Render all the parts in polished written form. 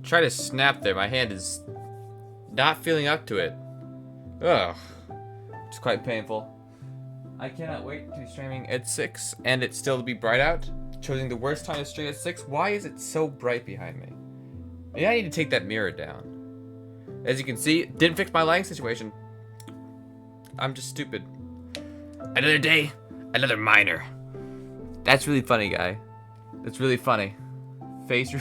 try to snap there. My hand is not feeling up to it. Ugh. It's quite painful. I cannot wait to be streaming at 6 and it still to be bright out. Choosing the worst time to stream at 6. Why is it so bright behind me? Maybe I need to take that mirror down. As you can see, it didn't fix my lighting situation. I'm just stupid. Another day, another minor. That's really funny, guy. That's really funny. Face.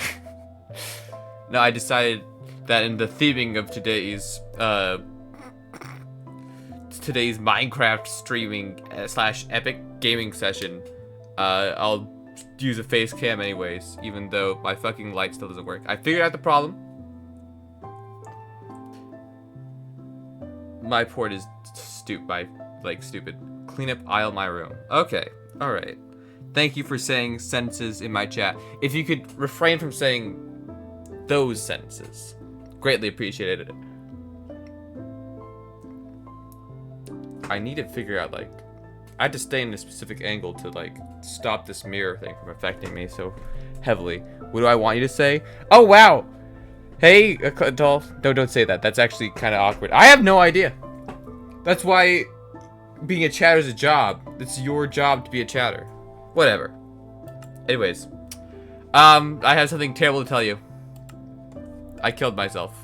No, I decided that in the theming of today's Minecraft streaming / epic gaming session, I'll use a face cam anyways, even though my fucking light still doesn't work. I figured out the problem. My port is stupid. Clean up aisle my room. Okay, alright. Thank you for saying sentences in my chat. If you could refrain from saying those sentences, greatly appreciated it. I need to figure out, like, I have to stay in a specific angle to, like, stop this mirror thing from affecting me so heavily. What do I want you to say? Oh, wow! Hey, doll. No, don't say that. That's actually kind of awkward. I have no idea. That's why being a chatter is a job. It's your job to be a chatter. Whatever. Anyways. I have something terrible to tell you. I killed myself.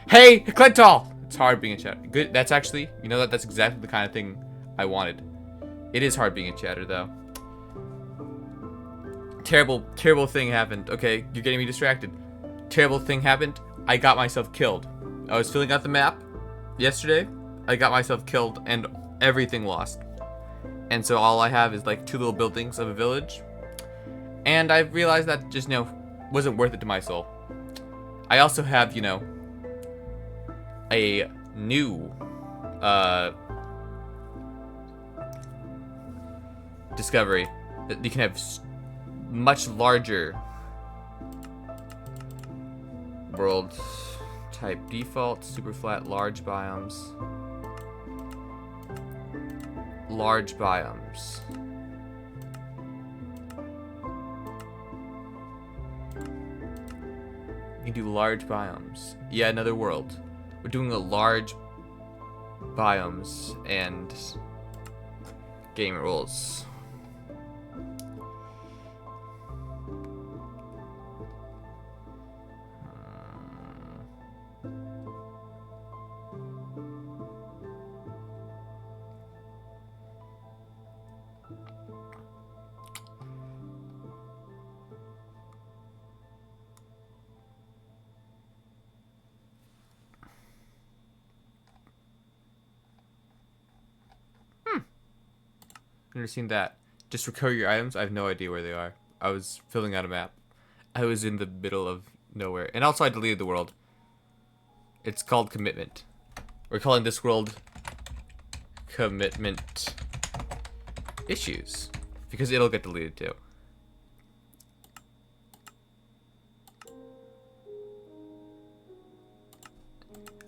Hey, Clintal! It's hard being a chatter. Good. That's actually, you know, that's exactly the kind of thing I wanted. It is hard being a chatter, though. Terrible thing happened. Okay, you're getting me distracted. Terrible thing happened. I got myself killed. I was filling out the map yesterday. I got myself killed and everything lost. And so all I have is like 2 little buildings of a village. And I realized that just, you know, wasn't worth it to my soul. I also have, you know, a new discovery that you can have much larger world type default, super flat, large biomes. Large biomes. You can do large biomes. Yeah, another world. We're doing a large biomes and game rules. Never seen that. Just recover your items. I have no idea where they are. I was filling out a map. I was in the middle of nowhere. And also I deleted the world. It's called Commitment. We're calling this world Commitment Issues. Because it'll get deleted too.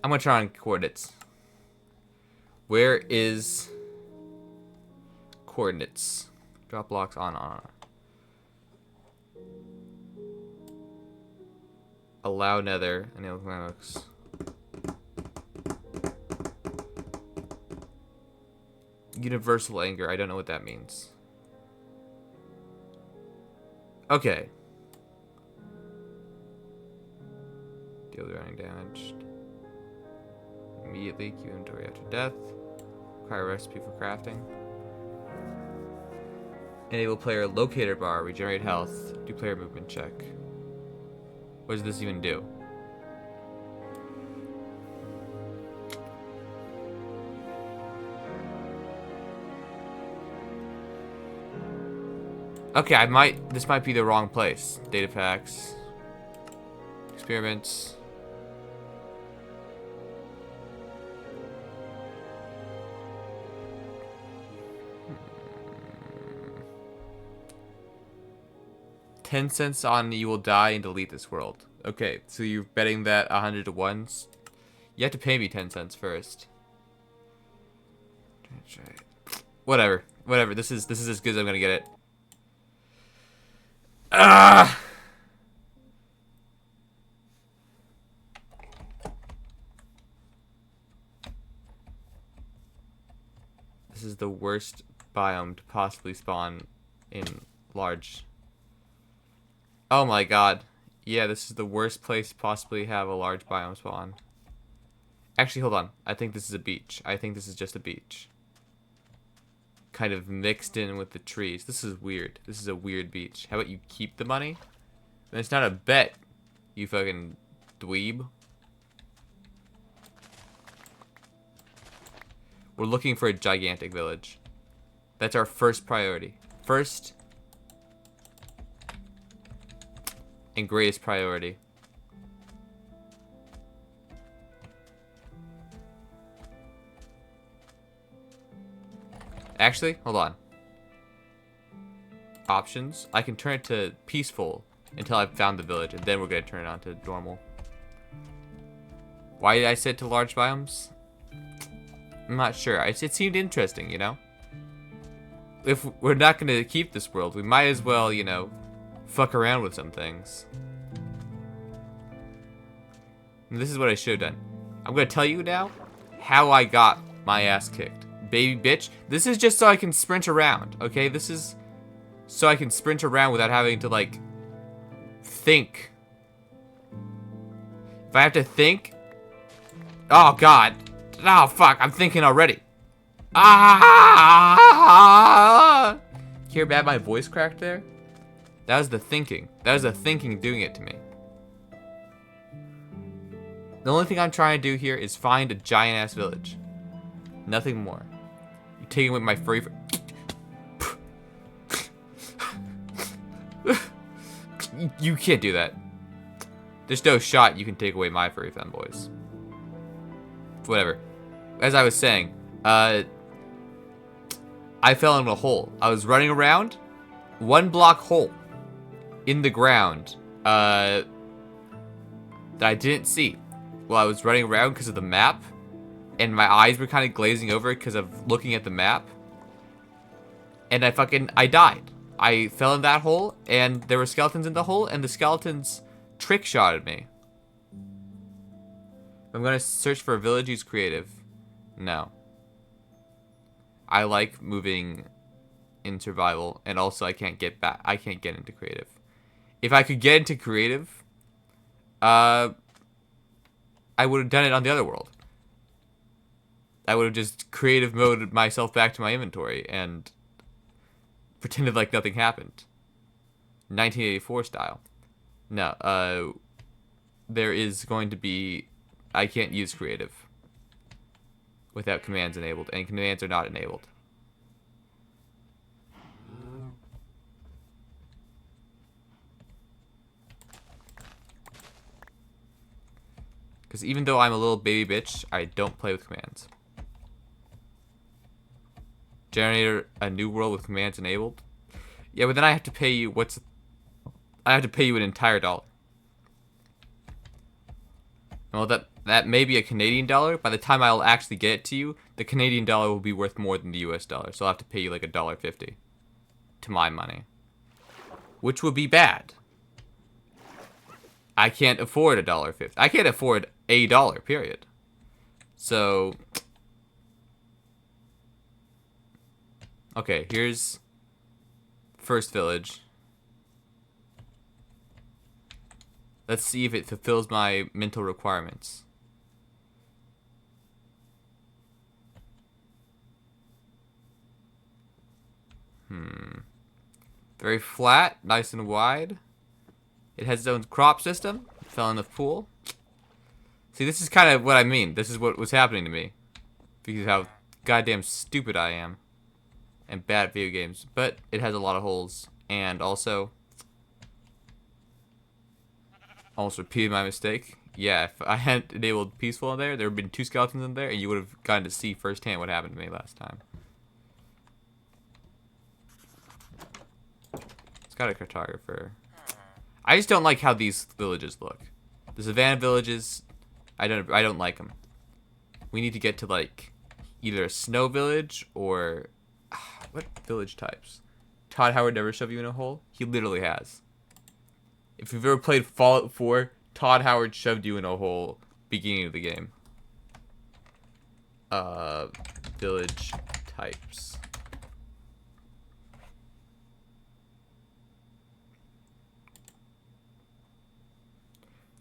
I'm gonna try on coordinates. Where is coordinates? Drop blocks on. Allow nether. Enable command. Universal anger. I don't know what that means. Okay. Deal with running damage. Immediately keep inventory after death. Require a recipe for crafting. Enable player locator bar. Regenerate health. Do player movement check. What does this even do? Okay, this might be the wrong place. Data packs. Experiments. $0.10 on you will die and delete this world. Okay, so you're betting that 100 to 1. You have to pay me 10 cents first. Whatever. This is as good as I'm gonna get it. Ah! is the worst biome to possibly spawn in large. Oh my god. Yeah, this is the worst place to possibly have a large biome spawn. Actually, hold on. I think this is a beach. I think this is just a beach. Kind of mixed in with the trees. This is weird. This is a weird beach. How about you keep the money? And it's not a bet, you fucking dweeb. We're looking for a gigantic village. That's our first priority. First and greatest priority. Actually, hold on. Options. I can turn it to peaceful until I've found the village, and then we're gonna turn it on to normal. Why did I set it to large biomes? I'm not sure. It seemed interesting, you know? If we're not gonna keep this world, we might as well, you know, fuck around with some things. And this is what I should have done. I'm gonna tell you now how I got my ass kicked. Baby bitch. This is just so I can sprint around, okay? This is so I can sprint around without having to, like, think. If I have to think... Oh, God. Oh, fuck. I'm thinking already. Ah! Hear bad my voice cracked there? That was the thinking. That was the thinking doing it to me. The only thing I'm trying to do here is find a giant-ass village. Nothing more. You're taking away my furry... You can't do that. There's no shot you can take away my furry femboys. Whatever. As I was saying, I fell into a hole. I was running around, 1 block hole in the ground that I didn't see while I was running around because of the map, and my eyes were kind of glazing over because of looking at the map, and I died. I fell in that hole, and there were skeletons in the hole, and the skeletons trick-shotted me. I'm gonna search for a village who's creative. No. I like moving in survival, and also I can't get back. I can't get into creative. If I could get into creative, I would have done it on the other world. I would have just creative moded myself back to my inventory and pretended like nothing happened. 1984 style. No, there is going to be... I can't use creative without commands enabled, and commands are not enabled. Because even though I'm a little baby bitch, I don't play with commands. Generate a new world with commands enabled? Yeah, but then I have to pay you I have to pay you an entire dollar. Well, that may be a Canadian dollar. By the time I'll actually get it to you, the Canadian dollar will be worth more than the US dollar. So I'll have to pay you like $1.50 to my money. Which would be bad. I can't afford $1.50. I can't afford a dollar, period. So... Okay, here's first village. Let's see if it fulfills my mental requirements. Very flat, nice and wide. It has its own crop system. It fell in the pool. See, this is kind of what I mean. This is what was happening to me. Because of how goddamn stupid I am. And bad at video games. But it has a lot of holes. And also... almost repeated my mistake. Yeah, if I hadn't enabled peaceful in there would have been 2 skeletons in there, and you would have gotten to see firsthand what happened to me last time. It's got a cartographer. I just don't like how these villages look. The savannah villages, I don't like them. We need to get to like either a snow village or what village types? Todd Howard never shoved you in a hole? He literally has. If you've ever played Fallout 4, Todd Howard shoved you in a hole beginning of the game. Village types.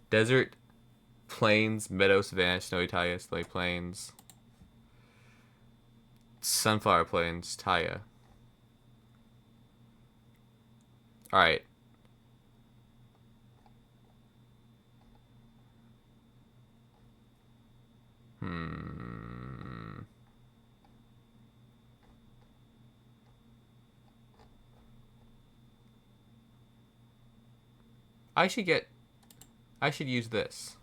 Desert, plains, meadow, savanna, snowy taiga, snowy plains. Sunflower plains, taiga. Alright. I should use this.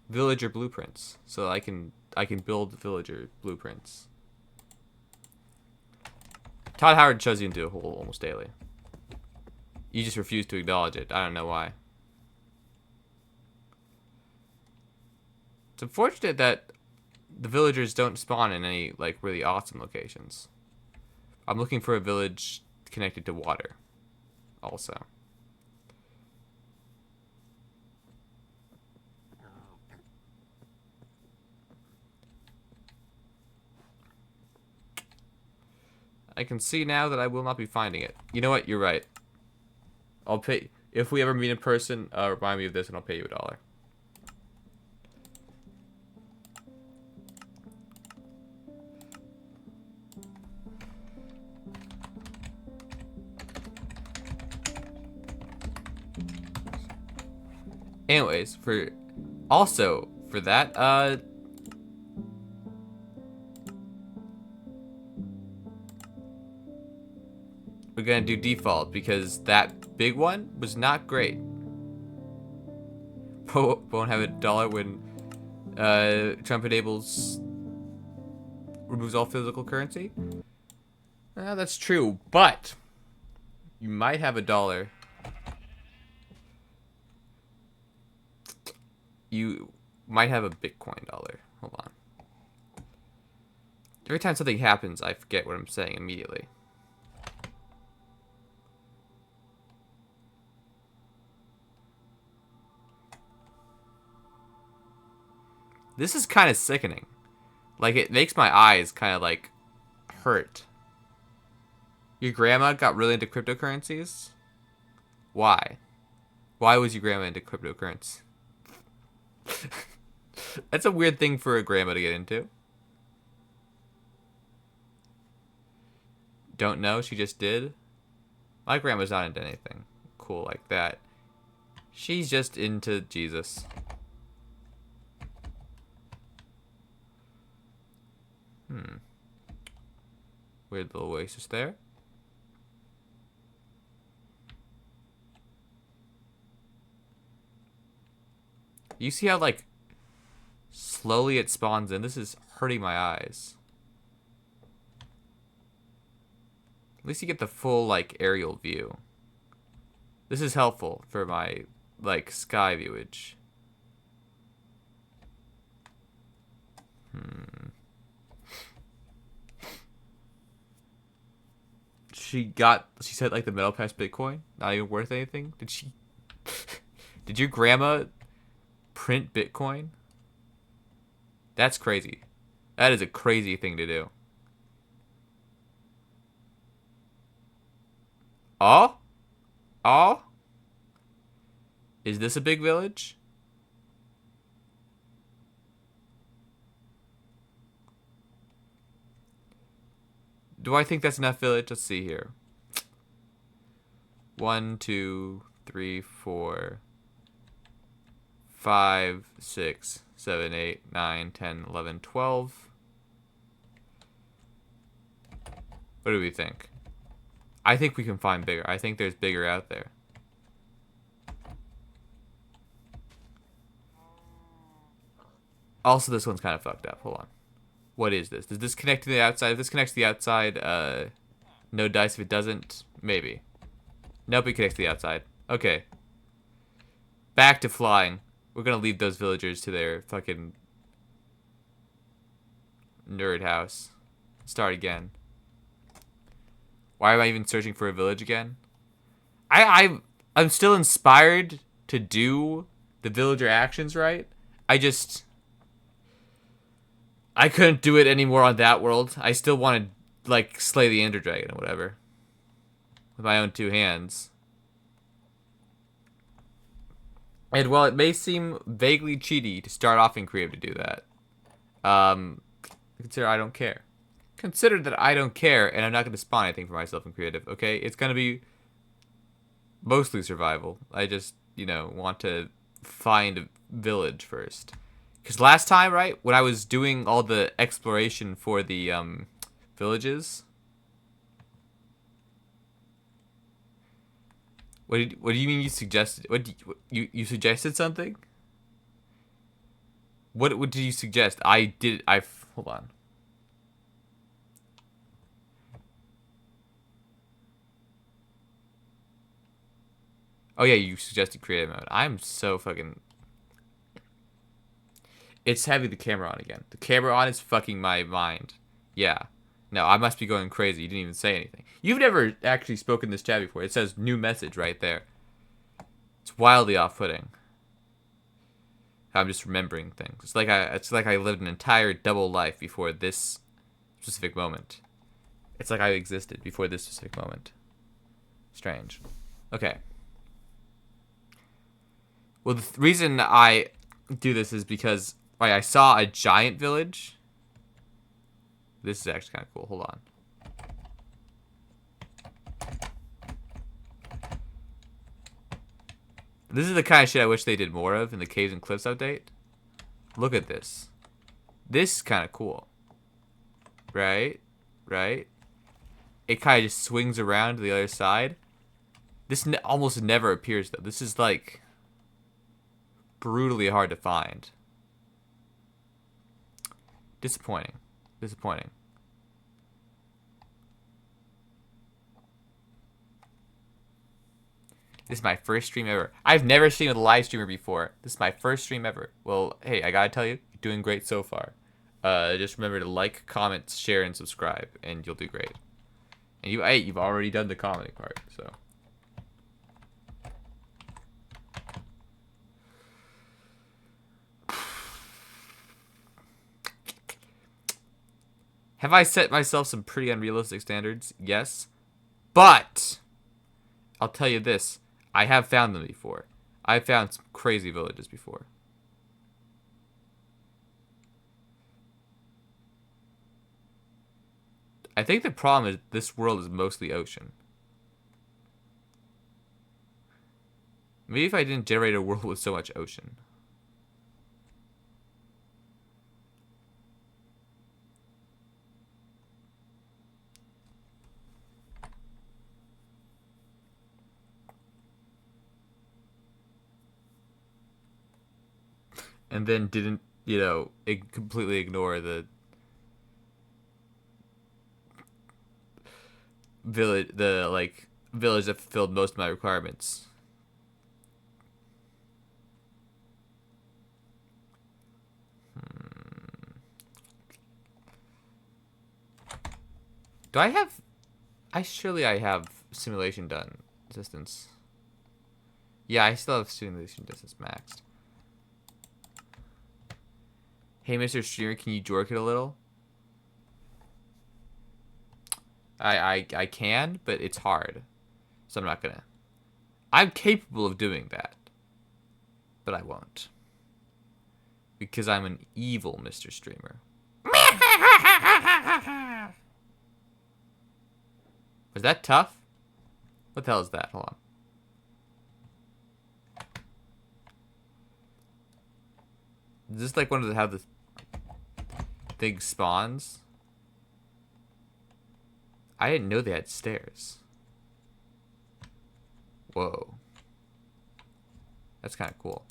Villager blueprints. So I can build villager blueprints. Todd Howard shows you into a hole almost daily. You just refuse to acknowledge it. I don't know why. It's unfortunate that the villagers don't spawn in any like really awesome locations. I'm looking for a village connected to water also. I can see now that I will not be finding it. You know what? You're right. I'll pay. If we ever meet in person, remind me of this and I'll pay you $1. Anyways, for that, we're gonna do default because that big one was not great. Won't have $1 when Trump removes all physical currency. That's true, but you might have $1. You might have a Bitcoin dollar. Hold on. Every time something happens, I forget what I'm saying immediately. This is kind of sickening. Like, it makes my eyes kind of, like, hurt. Your grandma got really into cryptocurrencies? Why? Why was your grandma into cryptocurrency? That's a weird thing for a grandma to get into. Don't know, she just did. My grandma's not into anything cool like that. She's just into Jesus. Weird little oasis there. You see how, like, slowly it spawns in? This is hurting my eyes. At least you get the full, like, aerial view. This is helpful for my, like, sky viewage. She said, like, the metal past Bitcoin? Not even worth anything? Did your grandma print Bitcoin? That's crazy. That is a crazy thing to do. Oh? Oh? Is this a big village? Do I think that's enough village? Let's see here. 1, 2, 3, 4, 5, 6, 7, 8, 9, 10, 11, 12. What do we think? I think we can find bigger. I think there's bigger out there. Also, this one's kind of fucked up. Hold on. What is this? Does this connect to the outside? If this connects to the outside, no dice. If it doesn't, maybe. Nope, it connects to the outside. Okay. Back to flying. We're gonna leave those villagers to their fucking nerd house. Start again. Why am I even searching for a village again? I'm still inspired to do the villager actions right. I couldn't do it anymore on that world. I still wanted, like, slay the Ender Dragon or whatever. With my own 2 hands. And while it may seem vaguely cheaty to start off in creative to do that, consider I don't care. Consider that I don't care, and I'm not going to spawn anything for myself in creative, okay? It's going to be mostly survival. I just, want to find a village first. Because last time, right, when I was doing all the exploration for the villages... What do you mean you suggested? You suggested something? What did you suggest? Hold on. Oh yeah, you suggested creative mode. I'm so fucking... It's having the camera on again. The camera on is fucking my mind. Yeah. No, I must be going crazy. You didn't even say anything. You've never actually spoken this chat before. It says new message right there. It's wildly off-putting. I'm just remembering things. It's like I lived an entire double life before this specific moment. It's like I existed before this specific moment. Strange. Okay. Well, the reason I do this is because I saw a giant village. This is actually kind of cool. Hold on. This is the kind of shit I wish they did more of in the Caves and Cliffs update. Look at this. This is kind of cool. Right? Right? It kind of just swings around to the other side. This almost never appears, though. This is, like, brutally hard to find. Disappointing. Disappointing. This is my first stream ever. I've never streamed with a live streamer before. This is my first stream ever. Well, hey, I gotta tell you, you're doing great so far. Just remember to like, comment, share, and subscribe, and you'll do great. And you've already done the commenting part, so. Have I set myself some pretty unrealistic standards? Yes. But I'll tell you this. I have found them before. I've found some crazy villages before. I think the problem is this world is mostly ocean. Maybe if I didn't generate a world with so much ocean. And then didn't, completely ignore the village that fulfilled most of my requirements. Do I have... surely I have simulation done. Distance. Yeah, I still have simulation distance maxed. Hey, Mr. Streamer, can you jork it a little? I can, but it's hard. So I'm not gonna. I'm capable of doing that. But I won't. Because I'm an evil Mr. Streamer. Was that tough? What the hell is that? Hold on. Is this like one of the how the thing spawns? I didn't know they had stairs. Whoa. That's kind of cool.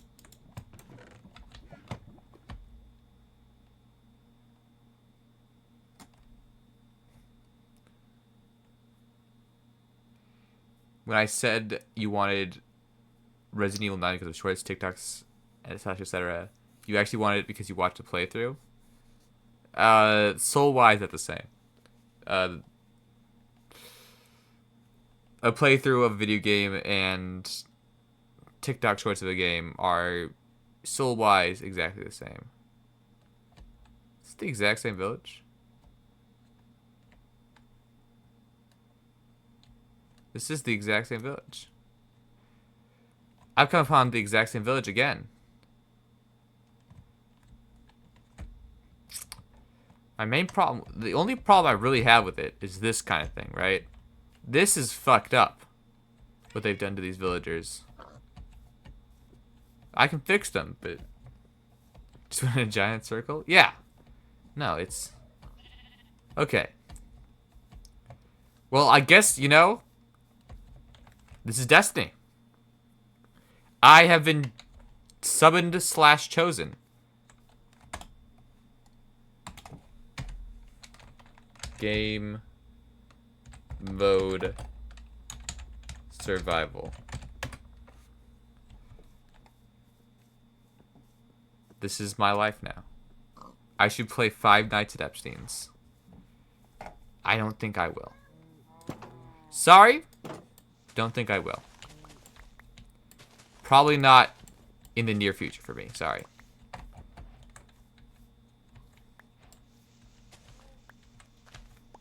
When I said you wanted Resident Evil 9 because of shorts, TikToks, etc., you actually wanted it because you watched a playthrough? Soul-wise, that's the same. A playthrough of a video game and TikTok shorts of a game are soul-wise exactly the same. It's the exact same village. This is the exact same village. I've come upon the exact same village again. My main problem, the only problem I really have with it is this kind of thing, right? This is fucked up, what they've done to these villagers. I can fix them, but just in a giant circle? Yeah. No, it's... Okay. Well, I guess, you know, this is destiny. I have been summoned / chosen. Game mode survival. This is my life now. I should play 5 Nights at Epstein's. I don't think I will. Sorry. Don't think I will. Probably not in the near future for me. Sorry.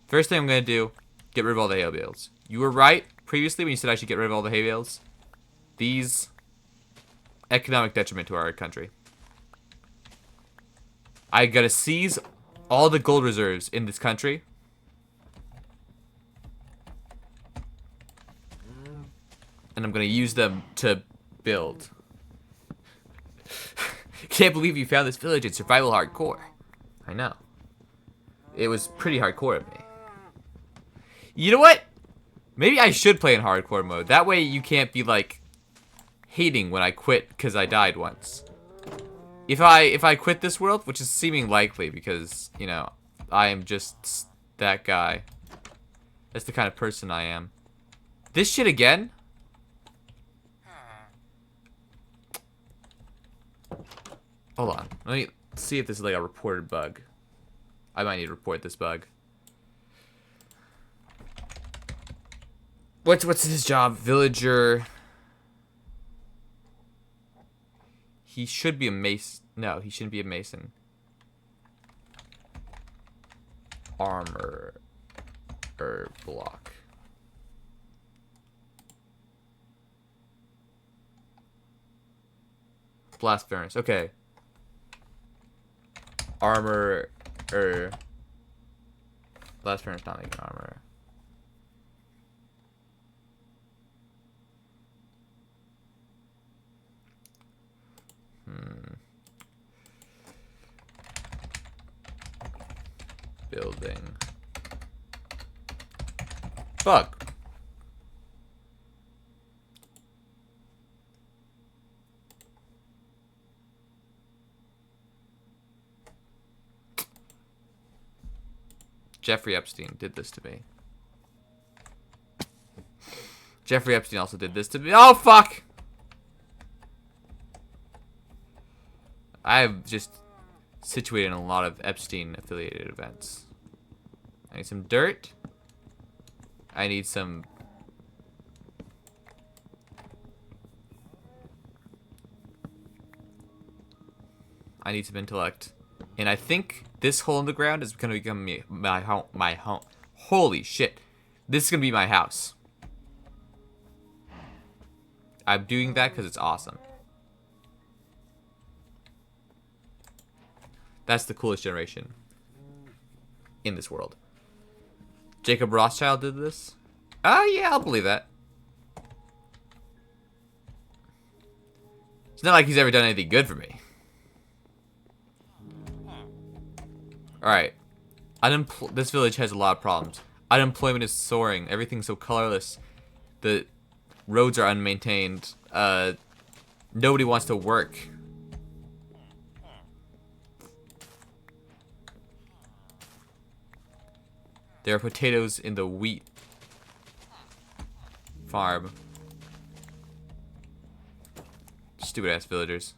First thing I'm going to do, get rid of all the hay bales. You were right previously when you said I should get rid of all the hay bales. These, economic detriment to our country. I got to seize all the gold reserves in this country. And I'm going to use them to build. Can't believe you found this village in survival hardcore. I know. It was pretty hardcore of me. You know what? Maybe I should play in hardcore mode. That way you can't be like hating when I quit because I died once. If I quit this world, which is seeming likely because, you know, I am just that guy. That's the kind of person I am. This shit again? Hold on. Let me see if this is like a reported bug. I might need to report this bug. What's his job? Villager. He should be a mason. No, he shouldn't be a mason. Armor or block. Blast furnace. Okay. Armor or blast furnace not making armor. Building. Bug. Jeffrey Epstein did this to me. Jeffrey Epstein also did this to me. Oh, fuck! I've just situated in a lot of Epstein-affiliated events. I need some dirt. I need some... I need some intellect. And I think this hole in the ground is going to become my home. Holy shit. This is going to be my house. I'm doing that because it's awesome. That's the coolest generation in this world. Jacob Rothschild did this? Oh, yeah, I'll believe that. It's not like he's ever done anything good for me. Alright. This village has a lot of problems. Unemployment is soaring. Everything's so colorless. The roads are unmaintained. Nobody wants to work. There are potatoes in the wheat farm. Stupid ass villagers.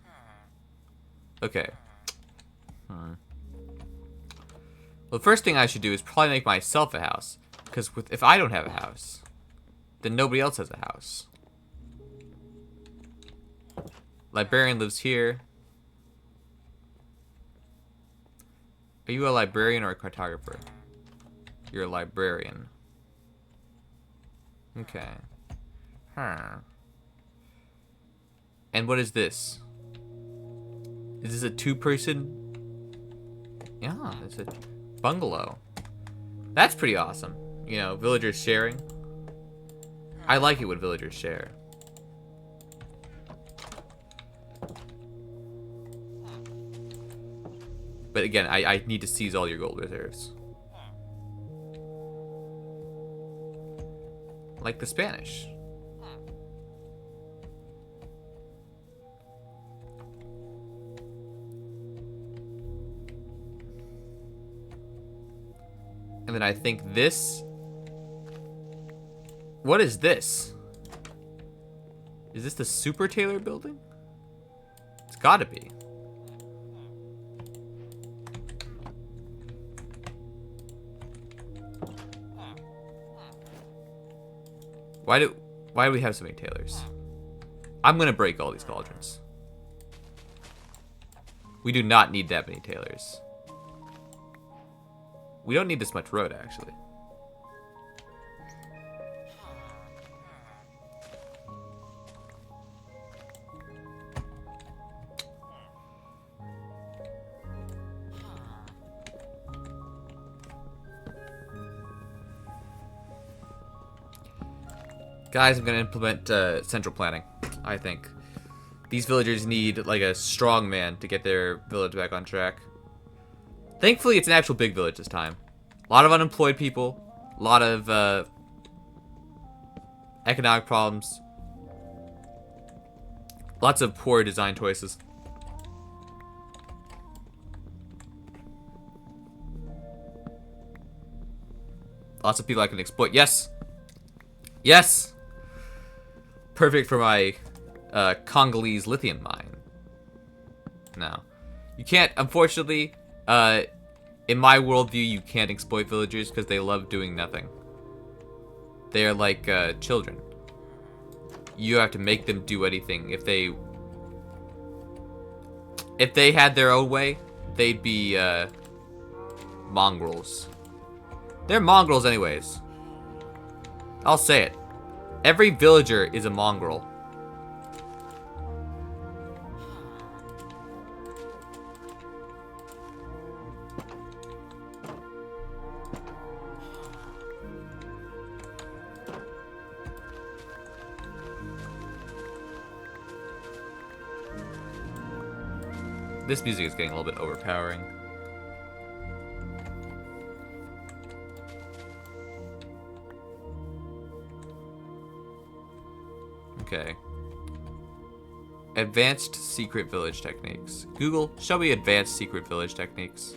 Okay. Well, the first thing I should do is probably make myself a house. Because if I don't have a house, then nobody else has a house. Librarian lives here. Are you a librarian or a cartographer? You're a librarian. Okay. Huh. And what is this? Is this a two-person? Yeah, it's a bungalow. That's pretty awesome. You know, villagers sharing. I like it when villagers share. But again, I need to seize all your gold reserves. Like the Spanish. And then I think this... What is this? Is this the Super Tailor building? It's gotta be. Why do we have so many tailors? I'm gonna break all these cauldrons. We do not need that many tailors. We don't need this much road, actually. Guys, I'm gonna implement central planning, I think. These villagers need, like, a strong man to get their village back on track. Thankfully, it's an actual big village this time. A lot of unemployed people. A lot of economic problems. Lots of poor design choices. Lots of people I can exploit. Yes! Yes! Perfect for my Congolese lithium mine. No. You can't, unfortunately, in my worldview, you can't exploit villagers because they love doing nothing. They are like children. You have to make them do anything. If they had their own way, they'd be mongrels. They're mongrels anyways. I'll say it. Every villager is a mongrel. This music is getting a little bit overpowering. Okay. Advanced secret village techniques. Google, show me advanced secret village techniques.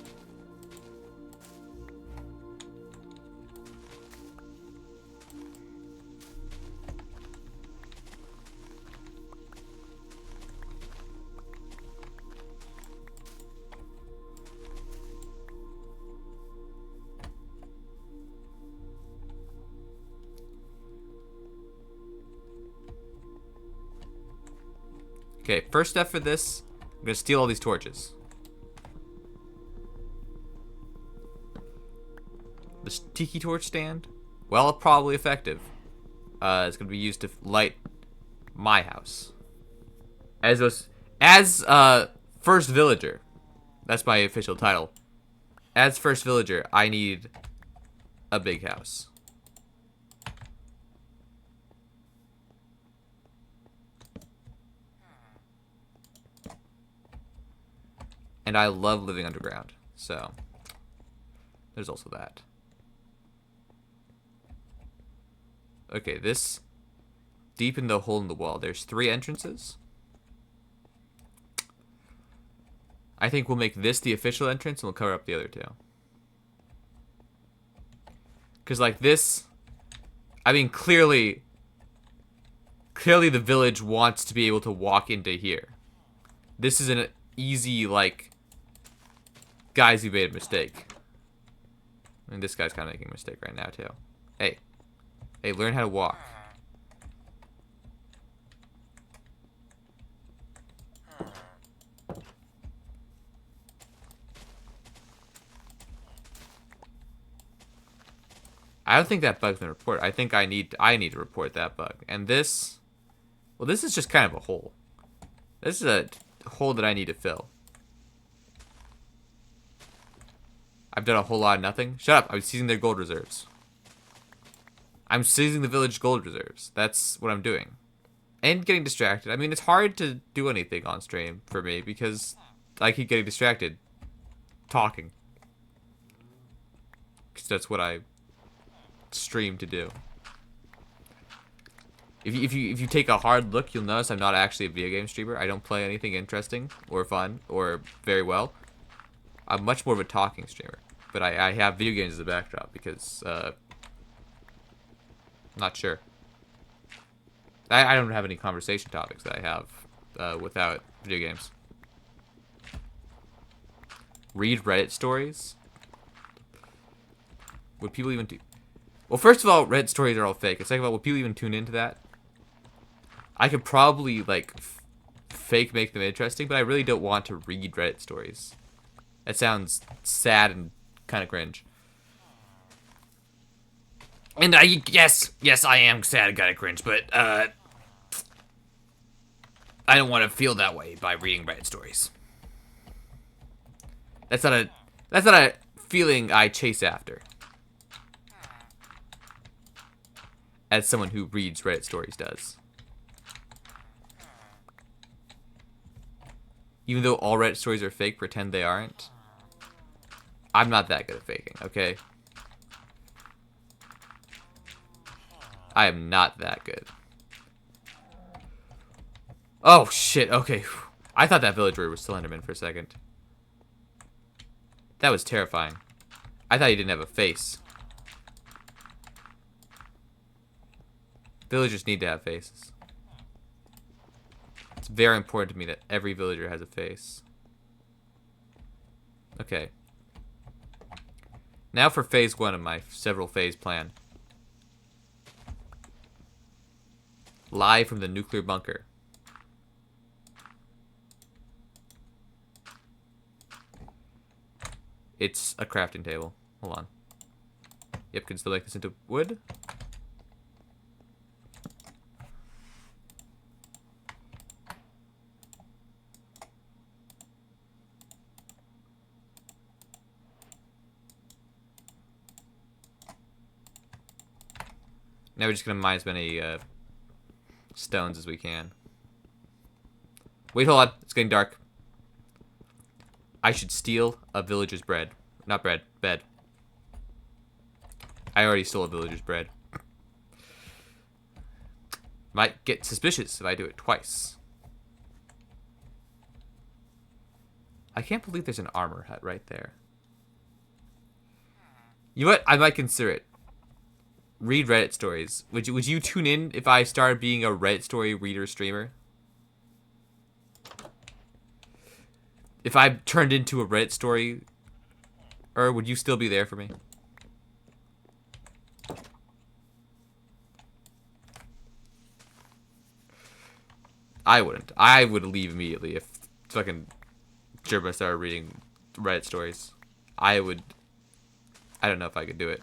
Okay, first step for this, I'm gonna steal all these torches. This tiki torch stand, well, probably effective. It's gonna be used to light my house. As first villager, that's my official title. As first villager, I need a big house. And I love living underground, so there's also that. Okay, this deep in the hole in the wall, there's 3 entrances. I think we'll make this the official entrance and we'll cover up the other 2. Because like this, I mean clearly the village wants to be able to walk into here. This is an easy, like, guys, you made a mistake. I mean, this guy's kind of making a mistake right now, too. Hey. Hey, learn how to walk. I don't think that bug's been reported. I think I need to report that bug. And this, well, this is just kind of a hole. This is a hole that I need to fill. I've done a whole lot of nothing. Shut up! I'm seizing their gold reserves. I'm seizing the village gold reserves. That's what I'm doing. And getting distracted. I mean, it's hard to do anything on stream for me because I keep getting distracted talking. Because that's what I stream to do. If you take a hard look, you'll notice I'm not actually a video game streamer. I don't play anything interesting or fun or very well. I'm much more of a talking streamer. But I have video games as a backdrop because, not sure. I don't have any conversation topics that I have without video games. Read Reddit stories? Would people even do... Well, first of all, Reddit stories are all fake. And second of all, would people even tune into that? I could probably, like, fake make them interesting, but I really don't want to read Reddit stories. That sounds sad and kind of cringe. And yes, I am sad and kind of cringe, but, I don't want to feel that way by reading Reddit stories. That's not a feeling I chase after. As someone who reads Reddit stories does. Even though all Reddit stories are fake, pretend they aren't. I'm not that good at faking, okay? I am not that good. Oh, shit, okay. I thought that villager was Slenderman for a second. That was terrifying. I thought he didn't have a face. Villagers need to have faces. It's very important to me that every villager has a face. Okay. Now for phase 1 of my several phase plan. Live from the nuclear bunker. It's a crafting table. Hold on. Yep, can still make this into wood. Now we're just gonna mine as many stones as we can. Wait, hold on. It's getting dark. I should steal a villager's bread. Not bread, bed. I already stole a villager's bread. Might get suspicious if I do it twice. I can't believe there's an armor hut right there. You know what? I might consider it. Read Reddit stories. Would you tune in if I started being a Reddit story reader streamer? If I turned into a Reddit story, or would you still be there for me? I wouldn't. I would leave immediately if fucking Gerba started reading Reddit stories. I don't know if I could do it.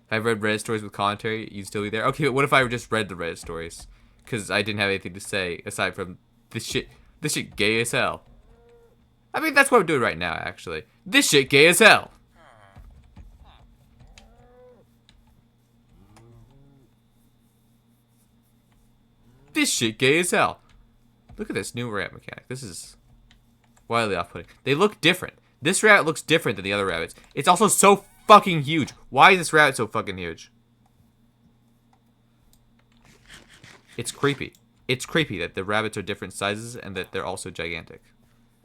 If I read Reddit stories with commentary, you'd still be there? Okay, but what if I just read the Reddit stories? Because I didn't have anything to say aside from this shit gay as hell. I mean, that's what I'm doing right now, actually. This shit gay as hell. This shit gay as hell. Look at this new rabbit mechanic. This is wildly off-putting. They look different. This rabbit looks different than the other rabbits. It's also so fucking huge. Why is this rabbit so fucking huge? It's creepy. It's creepy that the rabbits are different sizes and that they're also gigantic.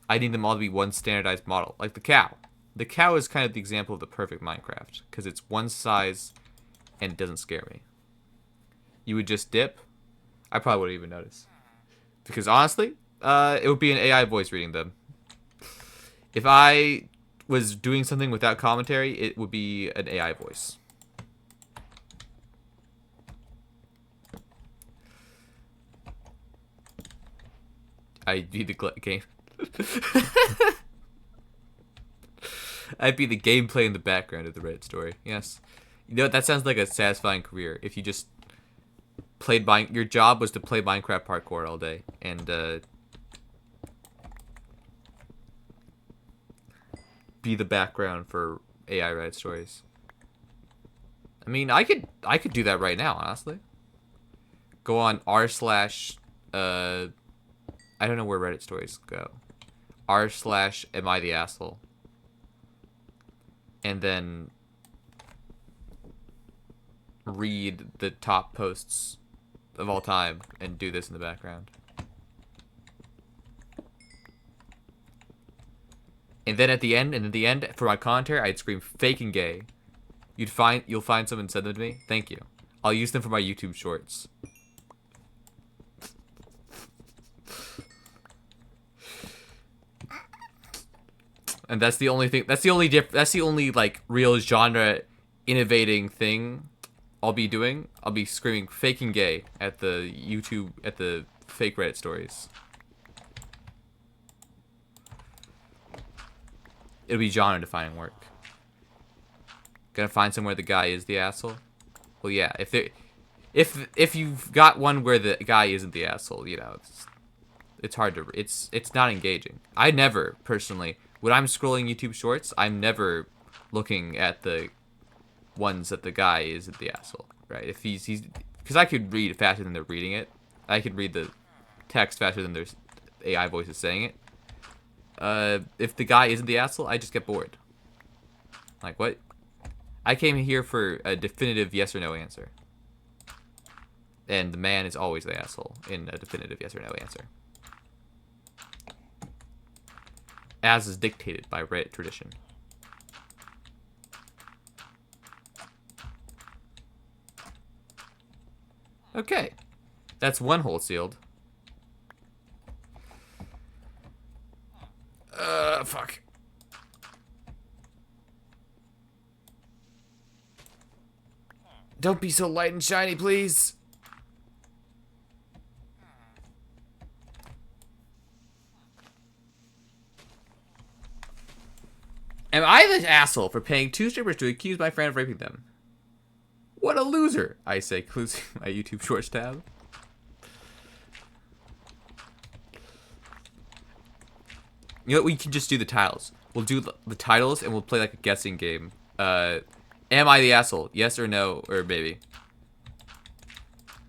I need them all to be one standardized model, like the cow. The cow is kind of the example of the perfect Minecraft, because it's one size and it doesn't scare me. You would just dip. I probably wouldn't even notice. Because honestly, it would be an AI voice reading them. If I was doing something without commentary, it would be an AI voice. I need the game. I'd be the gameplay in the background of the Reddit story. Yes. You know, that sounds like a satisfying career. If you just played your job was to play Minecraft parkour all day and be the background for AI Reddit stories. I mean, I could do that right now, honestly. Go on r slash I don't know where Reddit stories go. r slash am I the asshole? And then read the top posts of all time and do this in the background. And then at the end, for my commentary, I'd scream fake and gay. You'll find someone send them to me. Thank you. I'll use them for my YouTube shorts. And that's the only thing. That's the only like real genre innovating thing I'll be doing. I'll be screaming fake and gay at the YouTube at the fake Reddit stories. It'll be genre defining work. Gonna find somewhere the guy is the asshole. Well, yeah. If you've got one where the guy isn't the asshole, you know, it's hard to. It's not engaging. I never personally, when I'm scrolling YouTube Shorts, I'm never looking at the ones that the guy isn't the asshole, right? If he's because I could read faster than they're reading it. I could read the text faster than there's AI voices saying it. If the guy isn't the asshole, I just get bored. Like, what? I came here for a definitive yes or no answer. And the man is always the asshole in a definitive yes or no answer. As is dictated by Reddit tradition. Okay. That's one hole sealed. Fuck. Don't be so light and shiny, please. Am I the asshole for paying 2 strippers to accuse my friend of raping them? What a loser, I say, closing my YouTube Shorts tab. You know what, we can just do the titles. We'll do the titles and we'll play like a guessing game. Am I the asshole? Yes or no, or maybe.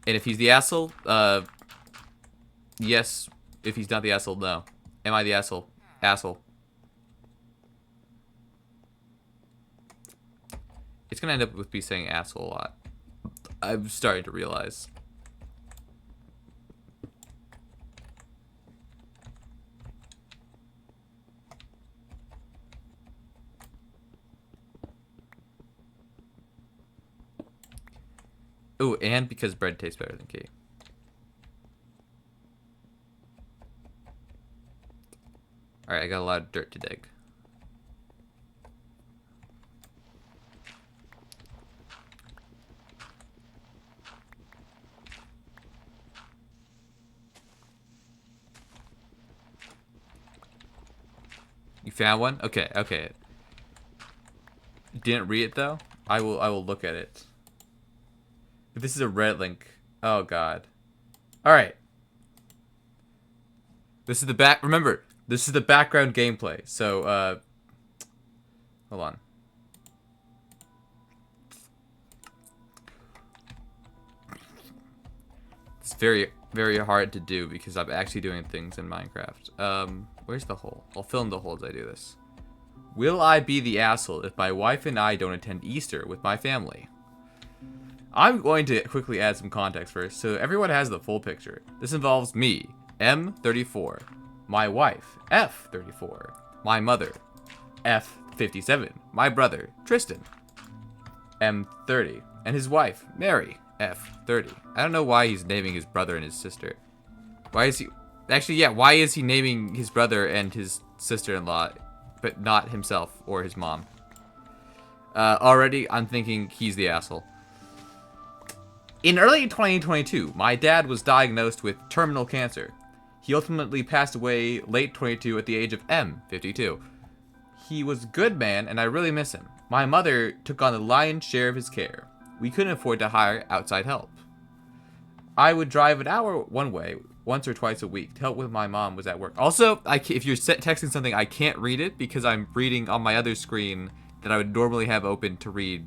And if he's the asshole, yes. If he's not the asshole, no. Am I the asshole? Asshole. It's gonna end up with me saying asshole a lot. I'm starting to realize. Ooh, and because bread tastes better than cake. Alright, I got a lot of dirt to dig. You found one? Okay, okay. Didn't read it though? I will look at it. If this is a Reddit link. Oh god. Alright. This is the back remember, this is the background gameplay. So hold on. It's very, very hard to do because I'm actually doing things in Minecraft. Where's the hole? I'll fill in the hole as I do this. Will I be the asshole if my wife and I don't attend Easter with my family? I'm going to quickly add some context first, so everyone has the full picture. This involves me, M34, my wife, F34, my mother, F57, my brother, Tristan, M30, and his wife, Mary, F30. I don't know why he's naming his brother and his sister. Why is he... Actually, yeah, why is he naming his brother and his sister-in-law, but not himself or his mom? Already, I'm thinking he's the asshole. In early 2022, my dad was diagnosed with terminal cancer. He ultimately passed away late 22 at the age of M52. He was a good man, and I really miss him. My mother took on the lion's share of his care. We couldn't afford to hire outside help. I would drive an hour one way, once or twice a week, to help when my mom was at work. Also, if you're texting something, I can't read it because I'm reading on my other screen that I would normally have open to read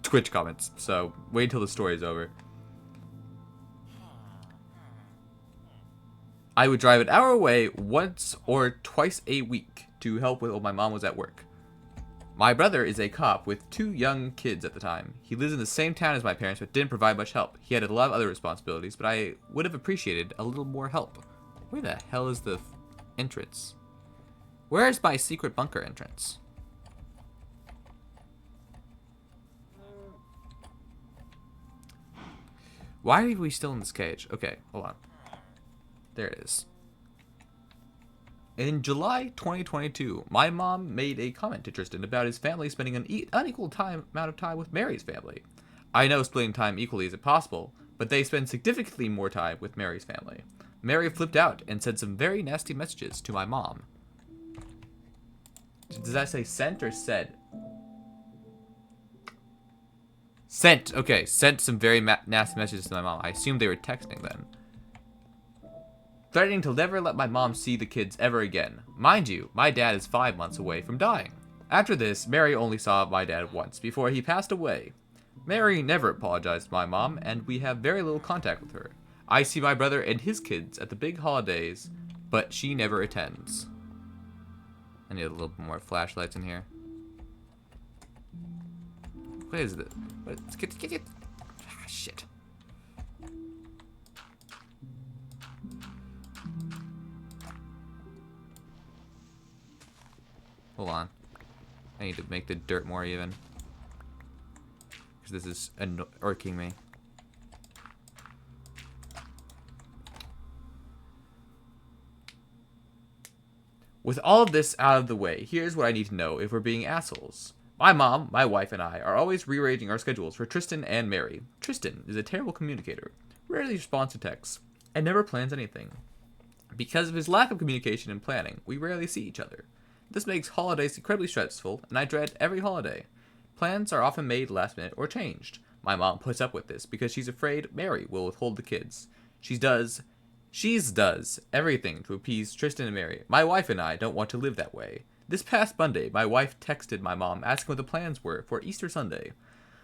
Twitch comments. So wait until the story is over. I would drive an hour away once or twice a week to help when my mom was at work. My brother is a cop with 2 young kids at the time. He lives in the same town as my parents, but didn't provide much help. He had a lot of other responsibilities, but I would have appreciated a little more help. Where the hell is the entrance? Where is my secret bunker entrance? Why are we still in this cage? Okay, hold on. There it is. In July 2022, my mom made a comment to Tristan about his family spending an unequal amount of time with Mary's family. I know splitting time equally isn't possible, but they spend significantly more time with Mary's family. Mary flipped out and said some very nasty messages to my mom. Does that say sent or said? Sent. Okay, sent some very nasty messages to my mom. I assume they were texting then. Threatening to never let my mom see the kids ever again. Mind you, my dad is 5 months away from dying. After this, Mary only saw my dad once before he passed away. Mary never apologized to my mom, and we have very little contact with her. I see my brother and his kids at the big holidays, but she never attends. I need a little more flashlights in here. What is it? Get. Ah, shit. Hold on. I need to make the dirt more even. Because this is irking me. With all of this out of the way, here's what I need to know if we're being assholes. My mom, my wife, and I are always rearranging our schedules for Tristan and Mary. Tristan is a terrible communicator, rarely responds to texts, and never plans anything. Because of his lack of communication and planning, we rarely see each other. This makes holidays incredibly stressful, and I dread every holiday. Plans are often made last minute or changed. My mom puts up with this because she's afraid Mary will withhold the kids. She does everything to appease Tristan and Mary. My wife and I don't want to live that way. This past Monday, my wife texted my mom asking what the plans were for Easter Sunday.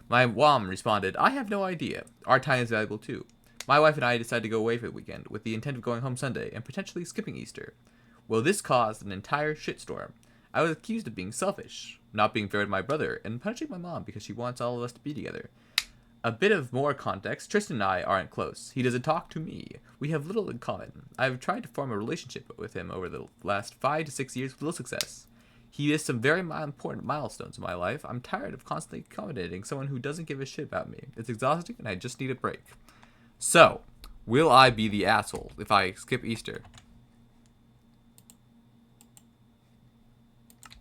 My mom responded, I have no idea. Our time is valuable too. My wife and I decided to go away for the weekend with the intent of going home Sunday and potentially skipping Easter. Well, this caused an entire shitstorm. I was accused of being selfish, not being fair to my brother, and punishing my mom because she wants all of us to be together. A bit of more context, Tristan and I aren't close. He doesn't talk to me. We have little in common. I've tried to form a relationship with him over the last 5 to 6 years with little success. He missed some very important milestones in my life. I'm tired of constantly accommodating someone who doesn't give a shit about me. It's exhausting and I just need a break. So, will I be the asshole if I skip Easter?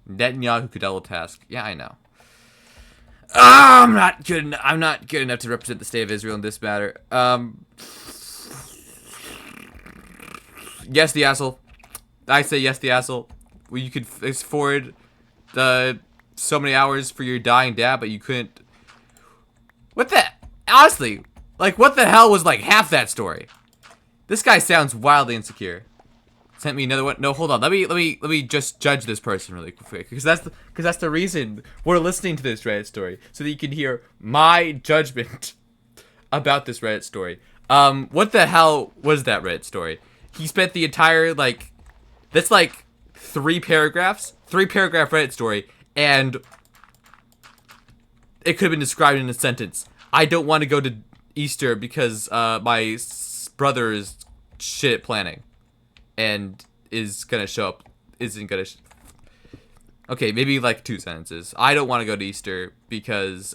Netanyahu could double task. Yeah, I know. I'm not good enough to represent the state of Israel in this matter. Yes, the asshole. I say yes, the asshole. Well, you could forward so many hours for your dying dad, but you couldn't. What the? Honestly, like, what the hell was like half that story? This guy sounds wildly insecure. Sent me another one. No, hold on. Let me just judge this person really quick, because that's the reason we're listening to this Reddit story, so that you can hear my judgment about this Reddit story. What the hell was that Reddit story? He spent the entire that's like 3 paragraph Reddit story, and it could have been described in a sentence. I don't want to go to Easter because my brother is shit at planning. And is gonna show up, okay, maybe like 2 sentences. I don't want to go to Easter because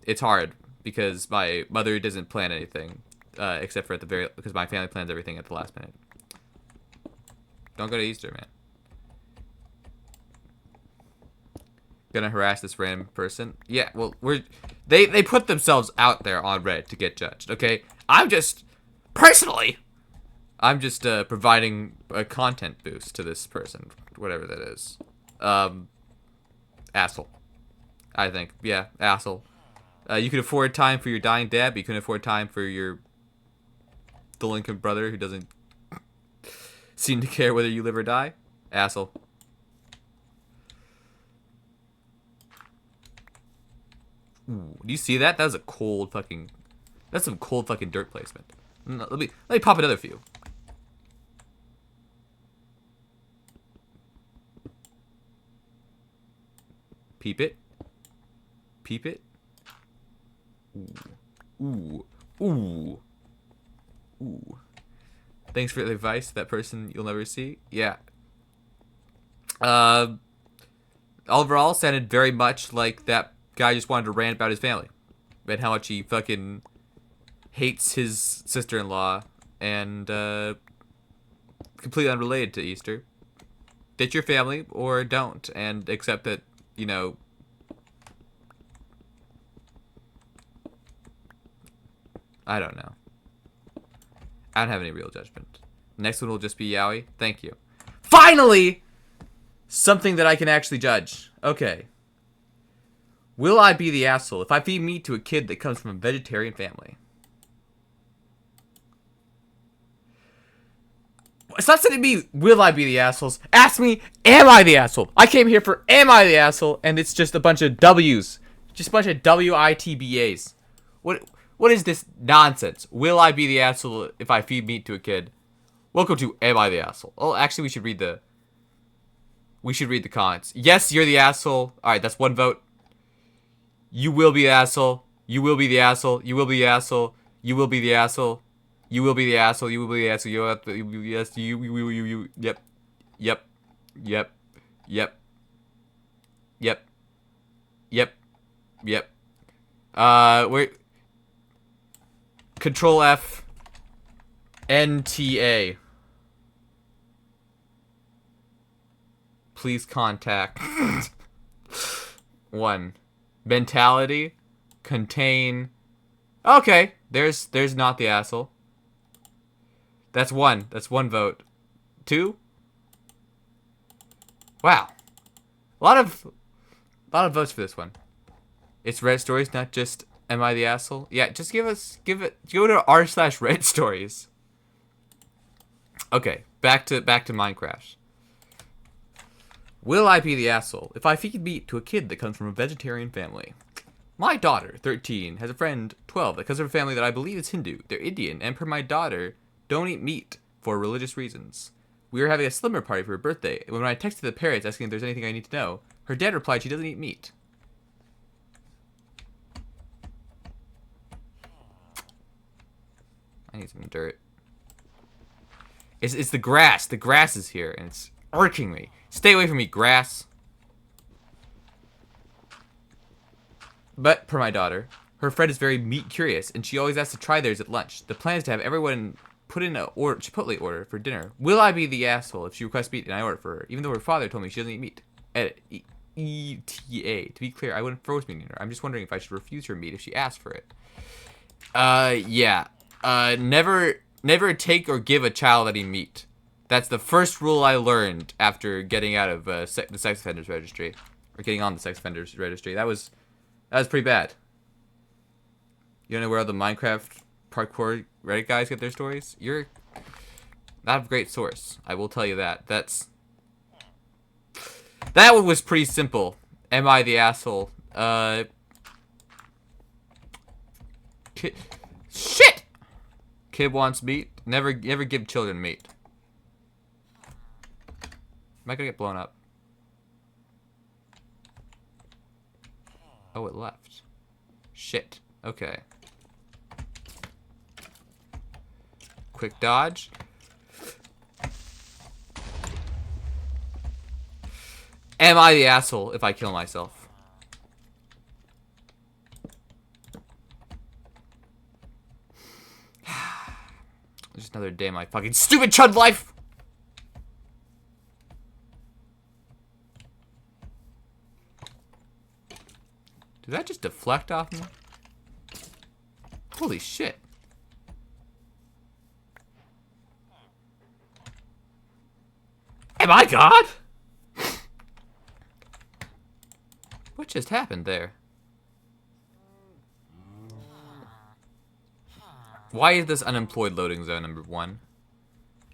it's hard because my mother doesn't plan anything except for because my family plans everything at the last minute. Don't go to Easter, man. Gonna harass this random person. Yeah, well, they put themselves out there on Reddit to get judged. Okay, I'm just personally I'm just providing a content boost to this person, whatever that is. Asshole. I think. Yeah, asshole. You can afford time for your dying dad, but you couldn't afford time for your delinquent brother who doesn't seem to care whether you live or die. Asshole. Ooh, do you see that? That was a cold fucking... That's some cold fucking dirt placement. Let me pop another few. Peep it. Peep it. Ooh. Ooh. Ooh. Ooh. Thanks for the advice, that person you'll never see. Yeah. Overall, sounded very much like that guy just wanted to rant about his family. And how much he fucking hates his sister-in-law. And, completely unrelated to Easter. Ditch your family, or don't. And accept that, you know... I don't know. I don't have any real judgment. Next one will just be Yowie. Thank you. Finally! Something that I can actually judge. Okay. Will I be the asshole if I feed meat to a kid that comes from a vegetarian family? It's not saying to me, will I be the assholes? Ask me, am I the asshole? I came here for am I the asshole, and it's just a bunch of W's. Just a bunch of WITBAs. What is this nonsense? Will I be the asshole if I feed meat to a kid? Welcome to Am I the Asshole? Oh, actually, we should read the comments. Yes, you're the asshole. All right, that's one vote. You will be the asshole. You will be the asshole. You will be the asshole. You will be the asshole. You will be the asshole. You will be the asshole. You have to. Yes, you. Yep. Yep. Yep. Yep. Yep. Yep. Yep. Where? Control F. NTA. Please contact. 1. Mentality. Contain. Okay. There's not the asshole. That's 1. That's 1 vote. 2. Wow. A lot of votes for this one. It's Red Stories, not just Am I the Asshole? Yeah, just go to r/Red Stories. Okay, back to Minecraft. Will I be the asshole if I feed meat to a kid that comes from a vegetarian family? My daughter, 13, has a friend, 12, that comes from a family that I believe is Hindu. They're Indian, and per my daughter, don't eat meat for religious reasons. We were having a slumber party for her birthday, and when I texted the parents asking if there's anything I need to know, her dad replied she doesn't eat meat. I need some dirt. It's the grass. The grass is here, and it's irking me. Stay away from me, grass. But, per my daughter, her friend is very meat curious, and she always asks to try theirs at lunch. The plan is to have everyone put in a Chipotle order for dinner. Will I be the asshole if she requests meat and I order for her, even though her father told me she doesn't eat meat? Edit. ETA. To be clear, I wouldn't force meat in her. I'm just wondering if I should refuse her meat if she asks for it. Yeah. Never take or give a child any meat. That's the first rule I learned after getting out of the sex offenders registry, or getting on the sex offenders registry. That was pretty bad. You don't know where all the Minecraft parkour Reddit guys get their stories? You're not a great source. I will tell you that. That one was pretty simple. Am I the asshole? Shit! Kid wants meat. Never give children meat. Am I gonna get blown up? Oh, it left. Shit. Okay. Quick dodge. Am I the asshole if I kill myself? Just another day of my fucking stupid chud life! Did that just deflect off me? Holy shit. Am I God? What just happened there? Why is this unemployed loading zone number 1?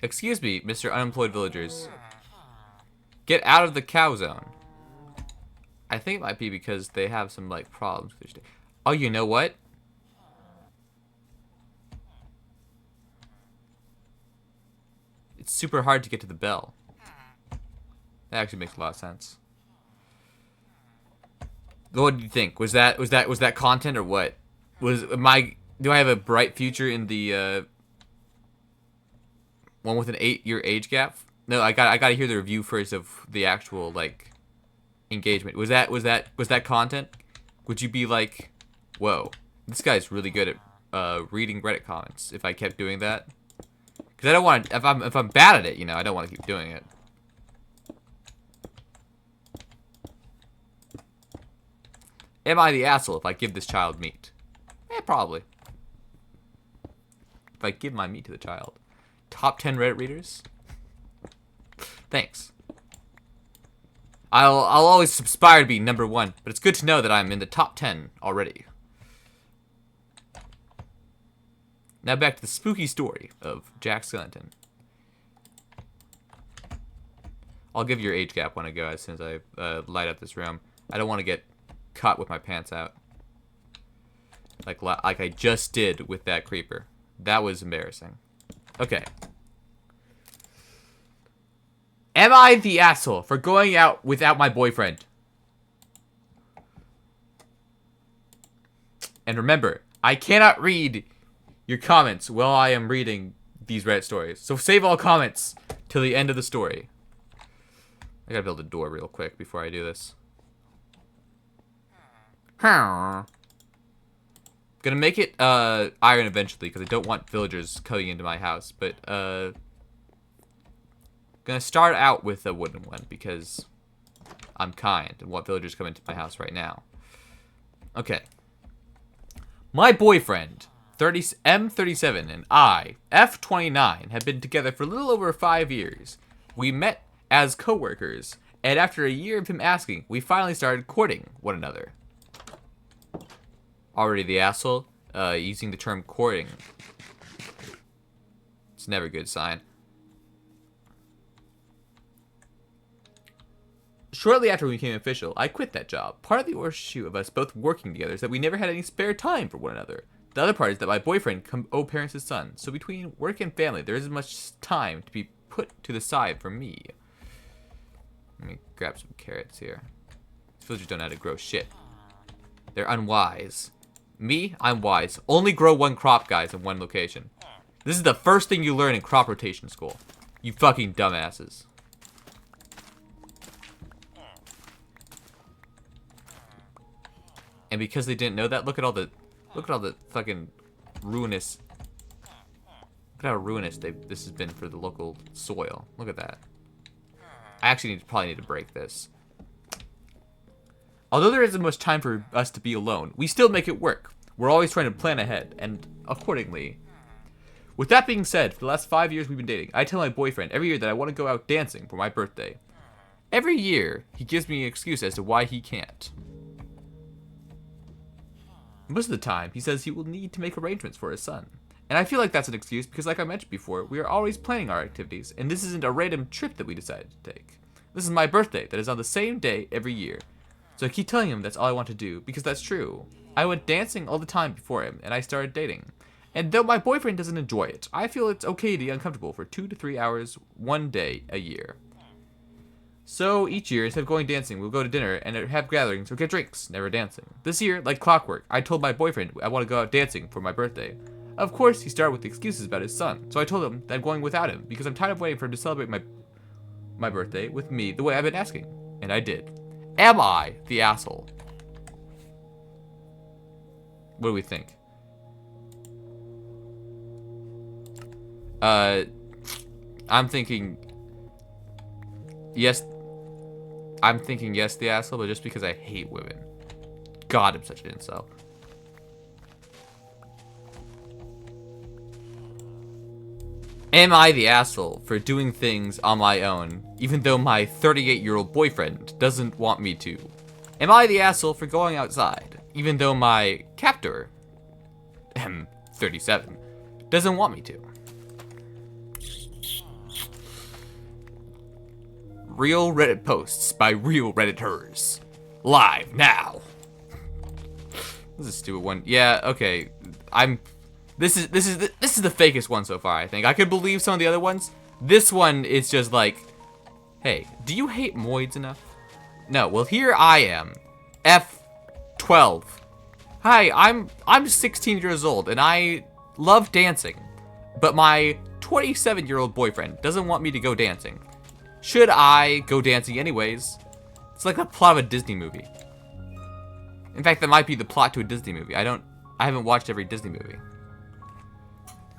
Excuse me, Mr. Unemployed Villagers. Get out of the cow zone. I think it might be because they have some, like, problems. Oh, you know what? It's super hard to get to the bell. That actually makes a lot of sense. What do you think? Was that content or what? Do I have a bright future in the one with an 8-year age gap? No, I gotta hear the review first of the actual, like, engagement. Was that content? Would you be like, whoa, this guy's really good at reading Reddit comments if I kept doing that? Because I don't want to, if I'm bad at it, you know, I don't want to keep doing it. Am I the asshole if I give this child meat? Probably. If I give my meat to the child. Top 10 Reddit readers? Thanks. I'll always aspire to be number 1, but it's good to know that I'm in the top 10 already. Now back to the spooky story of Jack Skellington. I'll give your age gap when I go as soon as I light up this room. I don't want to get caught with my pants out. Like I just did with that creeper. That was embarrassing. Okay. Am I the asshole for going out without my boyfriend? And remember, I cannot read your comments while I am reading these Reddit stories. So save all comments till the end of the story. I gotta build a door real quick before I do this. Gonna make it iron eventually because I don't want villagers coming into my house, but gonna start out with a wooden one because I'm kind and want villagers come into my house right now. Okay. My boyfriend, M37, and I, F29, have been together for a little over 5 years. We met as co-workers, and after a year of him asking, we finally started courting one another. Already the asshole, using the term courting. It's never a good sign. Shortly after we became official, I quit that job. Part of the issue of us both working together is that we never had any spare time for one another. The other part is that my boyfriend co-parents his son, so between work and family, there isn't much time to be put to the side for me. Let me grab some carrots here. These villagers don't know how to grow shit. They're unwise. Me, I'm wise. Only grow one crop, guys, in one location. This is the first thing you learn in crop rotation school. You fucking dumbasses. And because they didn't know that, look at all the fucking ruinous. Look at how ruinous this has been for the local soil. Look at that. I actually probably need to break this. Although there isn't much time for us to be alone, we still make it work. We're always trying to plan ahead, and accordingly. With that being said, for the last 5 years we've been dating, I tell my boyfriend every year that I want to go out dancing for my birthday. Every year, he gives me an excuse as to why he can't. Most of the time, he says he will need to make arrangements for his son. And I feel like that's an excuse because, like I mentioned before, we are always planning our activities, and this isn't a random trip that we decided to take. This is my birthday that is on the same day every year. So I keep telling him that's all I want to do, because that's true. I went dancing all the time before him, and I started dating. And though my boyfriend doesn't enjoy it, I feel it's okay to be uncomfortable for 2 to 3 hours, one day a year. So each year, instead of going dancing, we'll go to dinner and have gatherings or get drinks, never dancing. This year, like clockwork, I told my boyfriend I want to go out dancing for my birthday. Of course, he started with excuses about his son, so I told him that I'm going without him because I'm tired of waiting for him to celebrate my birthday with me the way I've been asking. And I did. Am I the asshole? What do we think? I'm thinking yes. I'm thinking yes, the asshole, but just because I hate women. God, I'm such an incel. Am I the asshole for doing things on my own, even though my 38-year-old boyfriend doesn't want me to? Am I the asshole for going outside, even though my captor, 37, doesn't want me to? Real Reddit posts by real Redditors. Live now. This is a stupid one. Yeah, okay. This is the fakest one so far, I think. I could believe some of the other ones. This one is just like, hey, do you hate moids enough? No, well here I am. F12. Hi, I'm 16 years old and I love dancing. But my 27-year-old boyfriend doesn't want me to go dancing. Should I go dancing anyways? It's like the plot of a Disney movie. In fact, that might be the plot to a Disney movie. I haven't watched every Disney movie.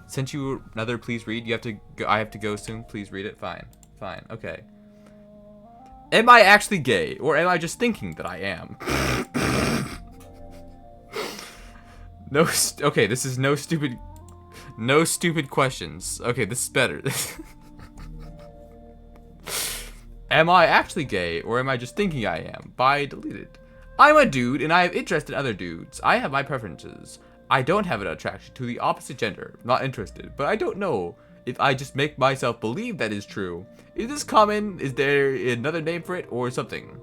Sent you another please read. You have to go, I have to go soon. Please read it. Fine. Fine. Okay. Am I actually gay or am I just thinking that I am? Okay, this is no stupid questions. Okay, this is better. Am I actually gay or am I just thinking I am? Bye, deleted. I'm a dude and I have interest in other dudes. I have my preferences. I don't have an attraction to the opposite gender. Not interested, but I don't know if I just make myself believe that is true. Is this common? Is there another name for it or something?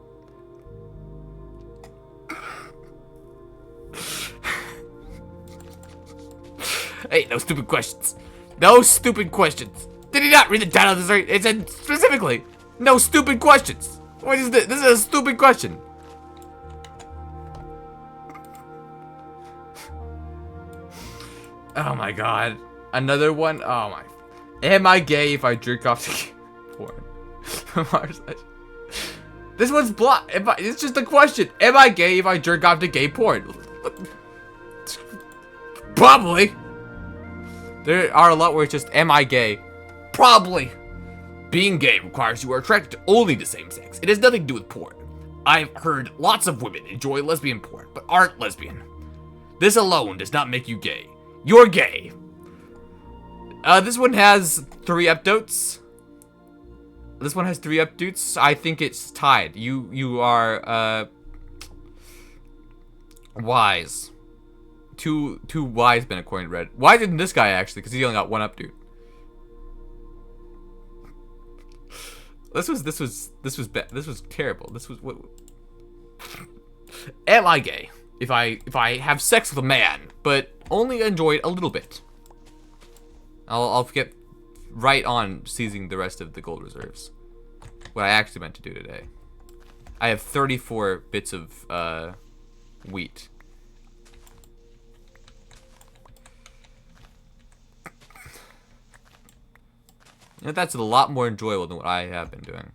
Hey, no stupid questions. No stupid questions. Did he not read the title of this? It said specifically, no stupid questions. What is this? This is a stupid question. Oh my god. Another one? Oh my. Am I gay if I jerk off to porn? This one's blocked. It's just a question. Am I gay if I jerk off to gay porn? Probably. There are a lot where it's just, am I gay? Probably. Being gay requires you are attracted only to same sex. It has nothing to do with porn. I've heard lots of women enjoy lesbian porn, but aren't lesbian. This alone does not make you gay. You're gay. This one has 3 upvotes. This one has 3 upvotes. I think it's tied. You are wise. Two wise men according to Red. Why didn't this guy actually? Because he only got 1 upvote. This was terrible. This was what? Am I gay if I have sex with a man, but only enjoy it a little bit? I'll get right on seizing the rest of the gold reserves. What I actually meant to do today. I have 34 bits of wheat. You know, that's a lot more enjoyable than what I have been doing.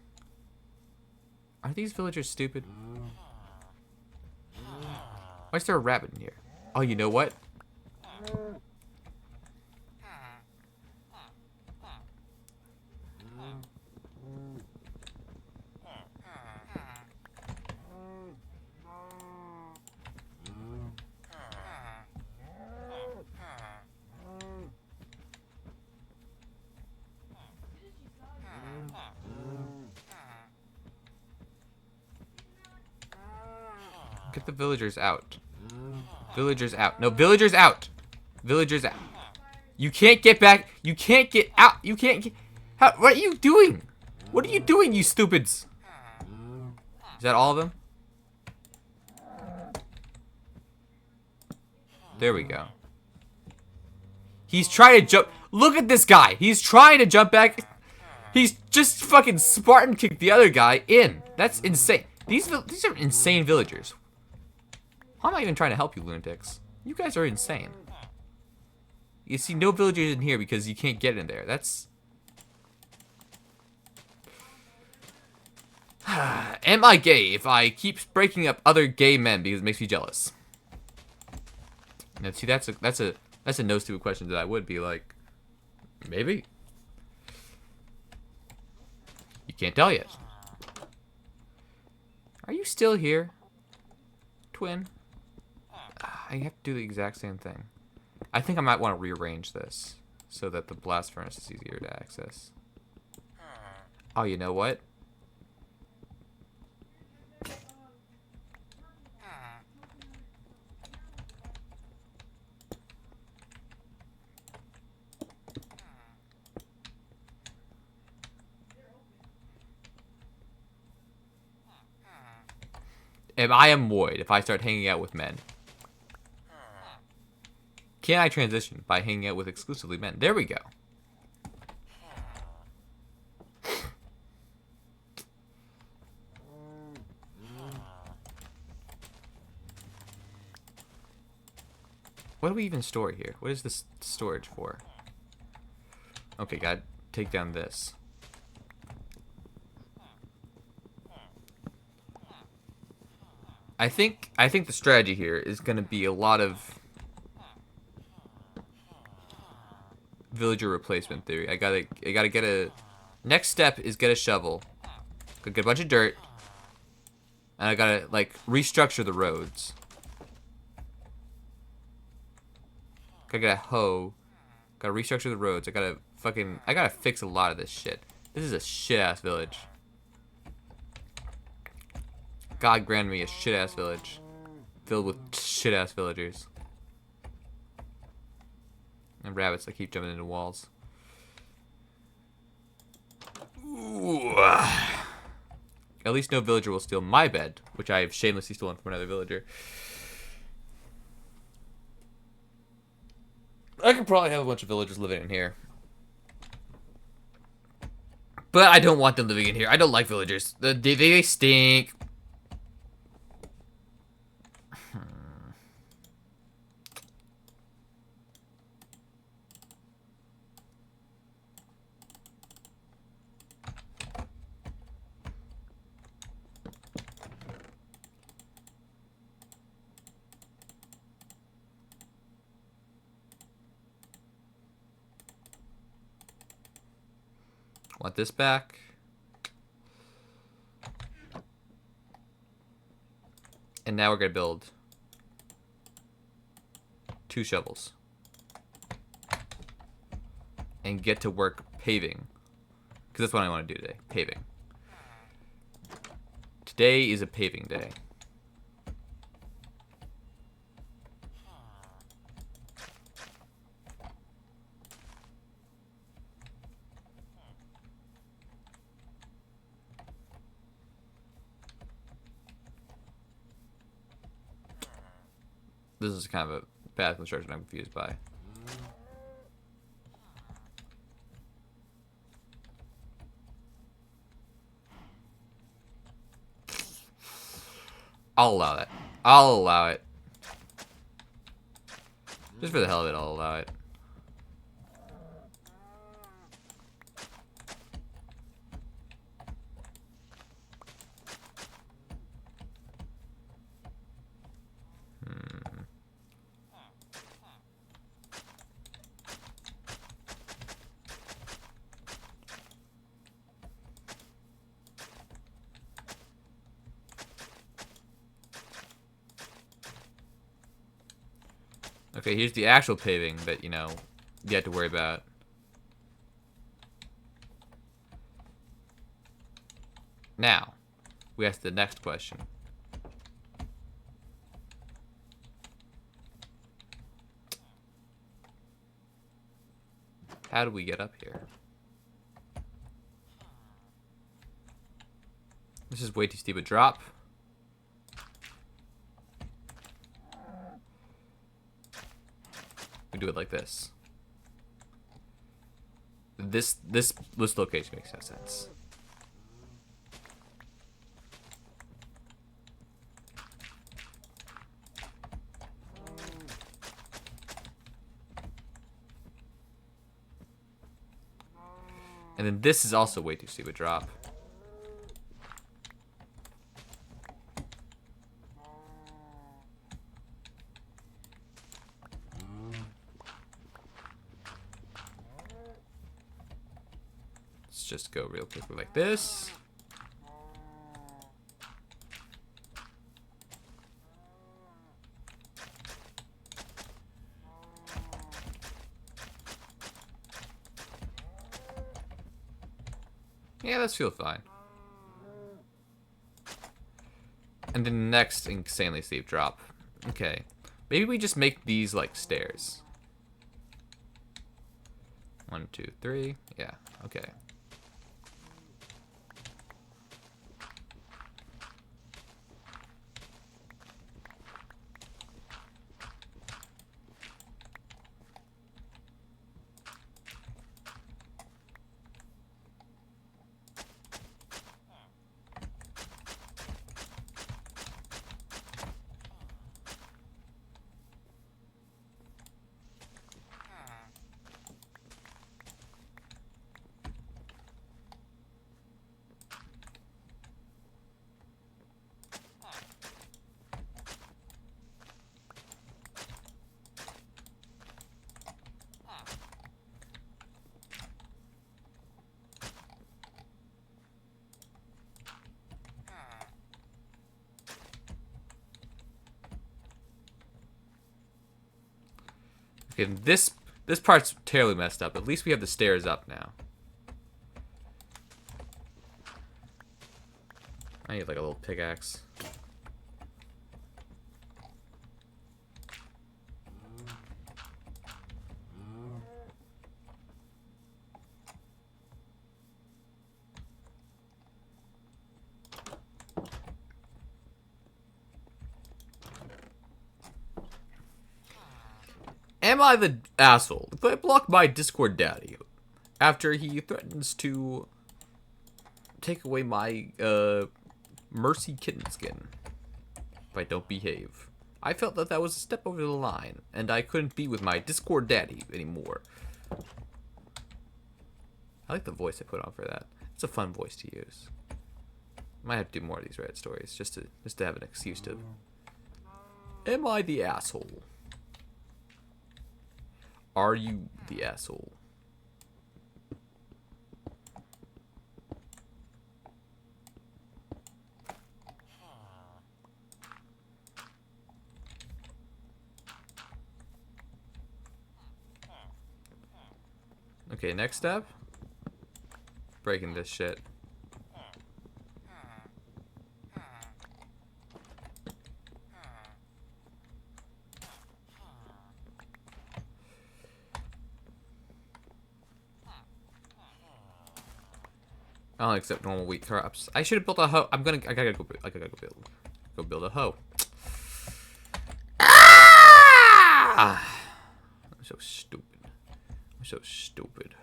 Are these villagers stupid? Why is there a rabbit in here? Oh, you know what? Get the villagers out. Villagers out. No, villagers out. Villagers out. You can't get back. You can't get out. You can't get... what are you doing? What are you doing, you stupids? Is that all of them? There we go. He's trying to jump. Look at this guy. He's trying to jump back. He's just fucking Spartan kicked the other guy in. That's insane. These are insane villagers. How am I even trying to help you, lunatics? You guys are insane. You see, no villagers in here because you can't get in there. That's... Am I gay if I keep breaking up other gay men because it makes me jealous? Now, see, that's a no stupid question that I would be like, maybe. You can't tell yet. Are you still here, twin? I have to do the exact same thing. I think I might want to rearrange this. so that the blast furnace is easier to access. Oh, you know what? If I am void, if I start hanging out with men, can I transition by hanging out with exclusively men? There we go. What do we even store here? What is this storage for? Okay, gotta take down this. I think the strategy here is gonna be a lot of villager replacement theory. I gotta get a. Next step is get a shovel. Gotta get a bunch of dirt. And I gotta like restructure the roads. Gotta get a hoe. Gotta restructure the roads. I gotta fix a lot of this shit. This is a shit ass village. God grant me a shit ass village. Filled with shit ass villagers. And rabbits that keep jumping into walls. Ooh. At least no villager will steal my bed, which I have shamelessly stolen from another villager. I could probably have a bunch of villagers living in here. But I don't want them living in here. I don't like villagers. They stink. Want this back. And now we're gonna build 2 shovels. And get to work paving. Because that's what I want to do today. Paving. Today is a paving day. This is kind of a path construction I'm confused by. I'll allow that. I'll allow it. Just for the hell of it, I'll allow it. Okay, here's the actual paving that, you know, you have to worry about. Now, we ask the next question. How do we get up here? This is way too steep a drop. We do it like this. This location makes no sense. And then this is also way too steep a drop. Let's just go real quickly like this. Yeah, this feels fine. And then next, insanely steep drop. Okay. Maybe we just make these like stairs. 1, 2, 3. Yeah, okay. Okay, this part's terribly messed up. At least we have the stairs up now. I need like a little pickaxe. Am I the asshole if I block my Discord daddy after he threatens to take away my mercy kitten skin if I don't behave? I felt that that was a step over the line, and I couldn't be with my Discord daddy anymore. I like the voice I put on for that. It's a fun voice to use. Might have to do more of these Reddit stories just to have an excuse to. Am I the asshole? Are you the asshole? Okay, next step. Breaking this shit. I don't accept normal wheat crops. I should have built a hoe. I gotta go build a hoe. Ah! I'm so stupid. I'm so stupid.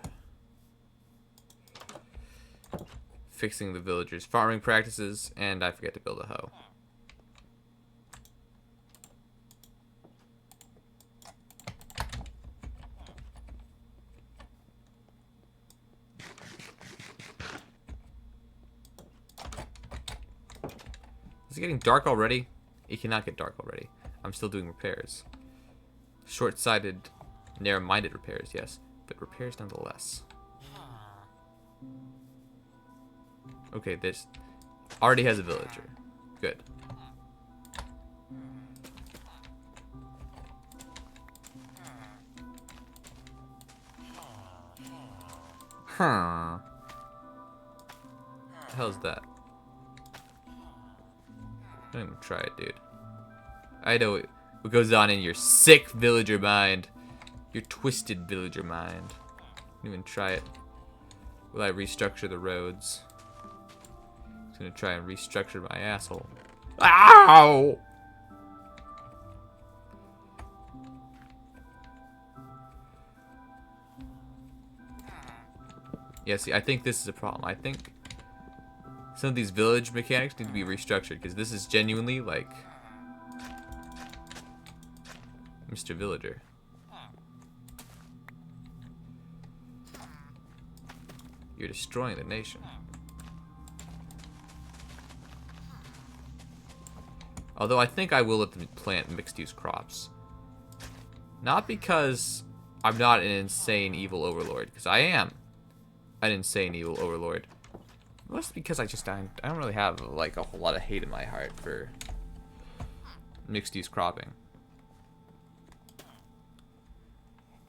Fixing the villagers' farming practices, and I forget to build a hoe. Is it getting dark already? It cannot get dark already. I'm still doing repairs. Short-sighted, narrow-minded repairs, yes. But repairs nonetheless. Okay, this already has a villager. Good. Huh. What the hell is that? Don't even try it, dude. I know what goes on in your sick villager mind. Your twisted villager mind. Don't even try it. Will I restructure the roads? I'm gonna try and restructure my asshole. Ow! Yeah, see, I think this is a problem. I think some of these village mechanics need to be restructured, because this is genuinely, like, Mr. Villager. You're destroying the nation. Although I think I will let them plant mixed-use crops. Not because I'm not an insane evil overlord, because I am an insane evil overlord. Mostly because I don't really have like a whole lot of hate in my heart for mixed-use cropping.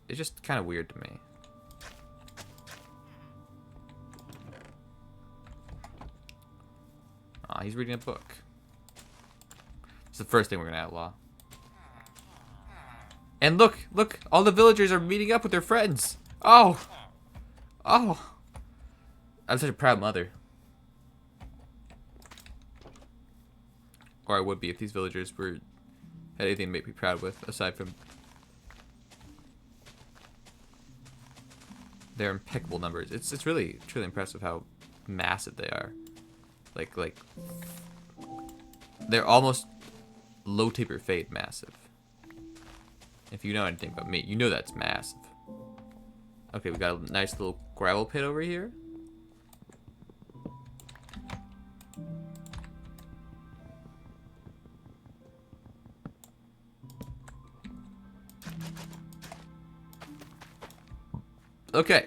It's just kind of weird to me. he's reading a book. It's the first thing we're gonna outlaw. And look, look, all the villagers are meeting up with their friends. Oh, oh. I'm such a proud mother. Or I would be if these villagers had anything to make me proud with, aside from their impeccable numbers. It's really impressive how massive they are. Like they're almost low taper fade massive. If you know anything about me, you know that's massive. Okay, we got a nice little gravel pit over here. Okay.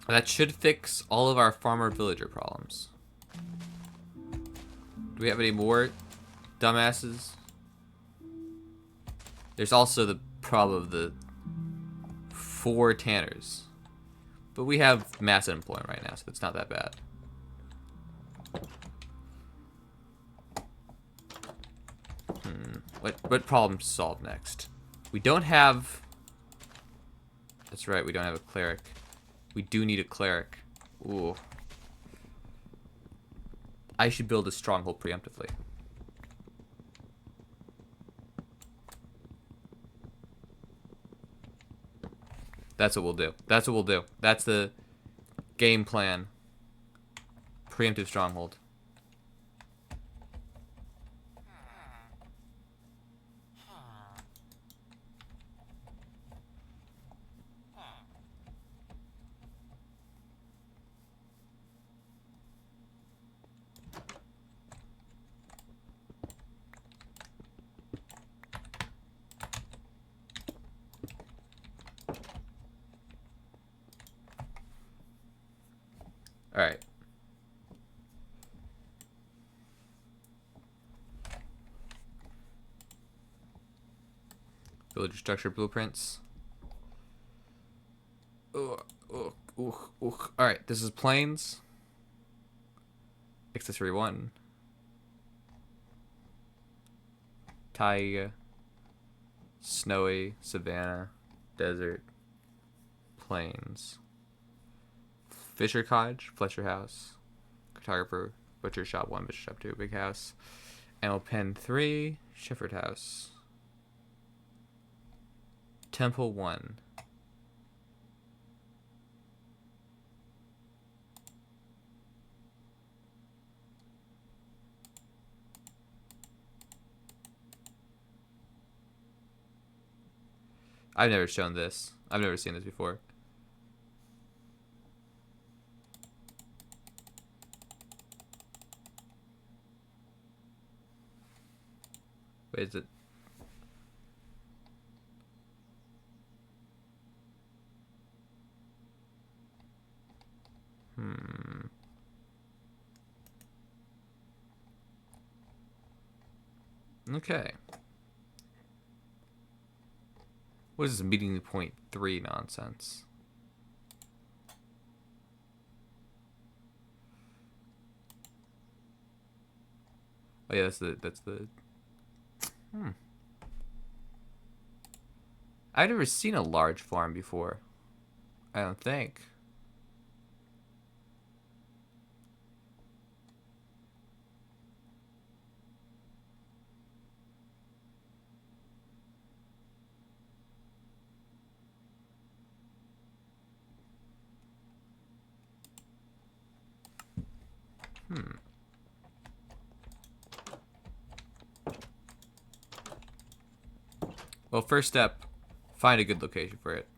That should fix all of our farmer villager problems. Do we have any more dumbasses? There's also the problem of the 4 tanners. But we have mass unemployment right now, so it's not that bad. What problem to solve next? We don't have... That's right, we don't have a cleric. We do need a cleric. Ooh. I should build a stronghold preemptively. That's what we'll do. That's what we'll do. That's the game plan. Preemptive stronghold. All right. Villager structure blueprints. All right, this is plains. Accessory 1. Taiga. Snowy, savanna, desert, plains. Fisher Cottage, Fletcher House, Cartographer, Butcher Shop 1, Butcher Shop 2, Big House, Animal Pen 3, Shepherd House, Temple 1. I've never shown this. I've never seen this before. Wait, is it? Okay. What is this meeting point 3 nonsense? Oh yeah, that's the I've never seen a large farm before. I don't think. Well, first step, find a good location for it.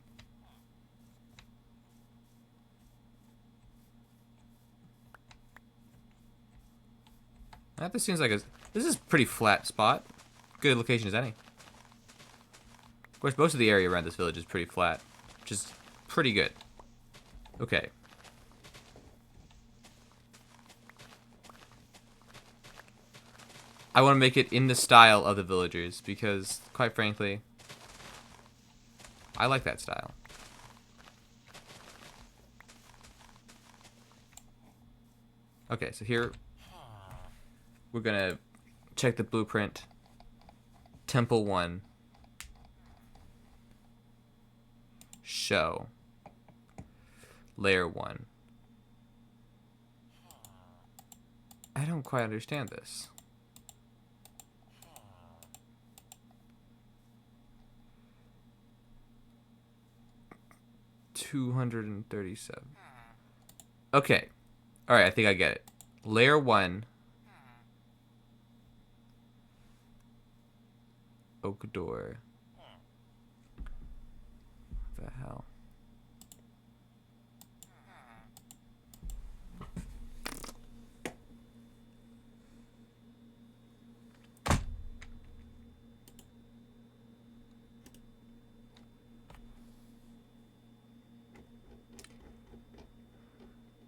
This seems like this is a pretty flat spot. Good location as any. Of course, most of the area around this village is pretty flat, which is pretty good. Okay. I want to make it in the style of the villagers because, quite frankly, I like that style. Okay, so here we're gonna check the blueprint. Temple 1. Show. Layer 1. I don't quite understand this. $237. Okay. Alright, I think I get it. Layer 1. Oak door. What the hell?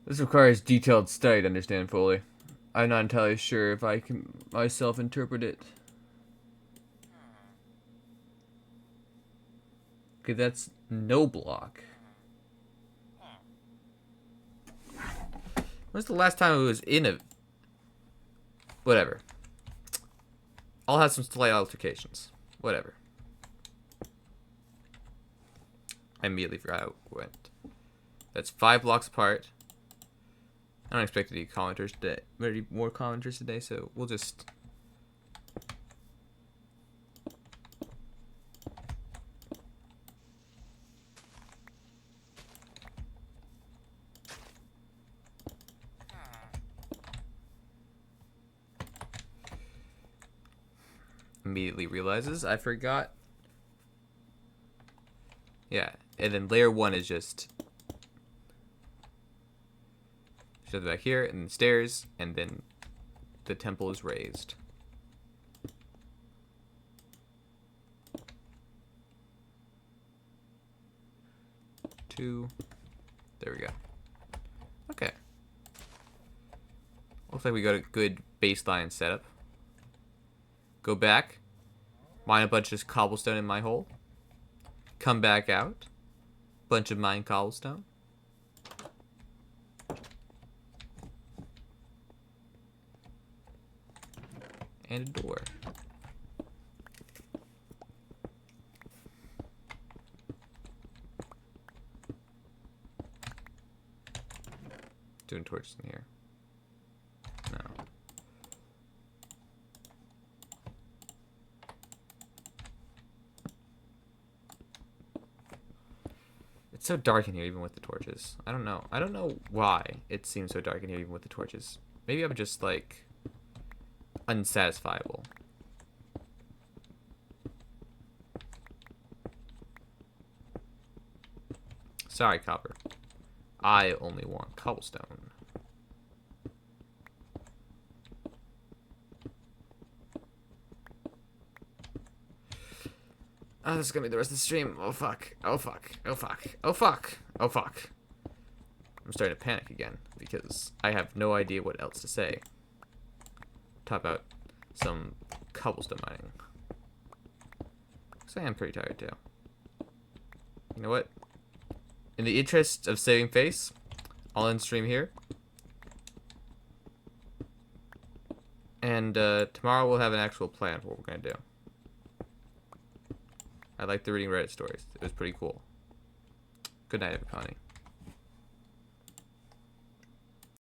This requires detailed study to understand fully. I'm not entirely sure if I can myself interpret it. Okay, that's no block. When's the last time it was in a... Whatever. I'll have some slight altercations. Whatever. I immediately forgot how it went. That's 5 blocks apart. I don't expect any commenters today. Very more commenters today, so we'll just... Immediately realizes I forgot. Yeah, and then layer 1 is just back here, and then stairs, and then the temple is raised. Two. There we go. Okay. Looks like we got a good baseline setup. Go back. Mine a bunch of cobblestone in my hole. Come back out. Bunch of mine cobblestone. And a door. Doing torches in here. No. It's so dark in here even with the torches. I don't know. I don't know why it seems so dark in here even with the torches. Maybe I'm just like unsatisfiable. Sorry, copper. I only want cobblestone. Oh, this is gonna be the rest of the stream. Oh fuck. Oh fuck. Oh fuck. Oh fuck. Oh fuck. I'm starting to panic again because I have no idea what else to say. Talk about some cobblestone mining. Because I am pretty tired too. You know what? In the interest of saving face, I'll end stream here. And tomorrow we'll have an actual plan for what we're going to do. I liked the reading Reddit stories. It was pretty cool. Good night, everybody.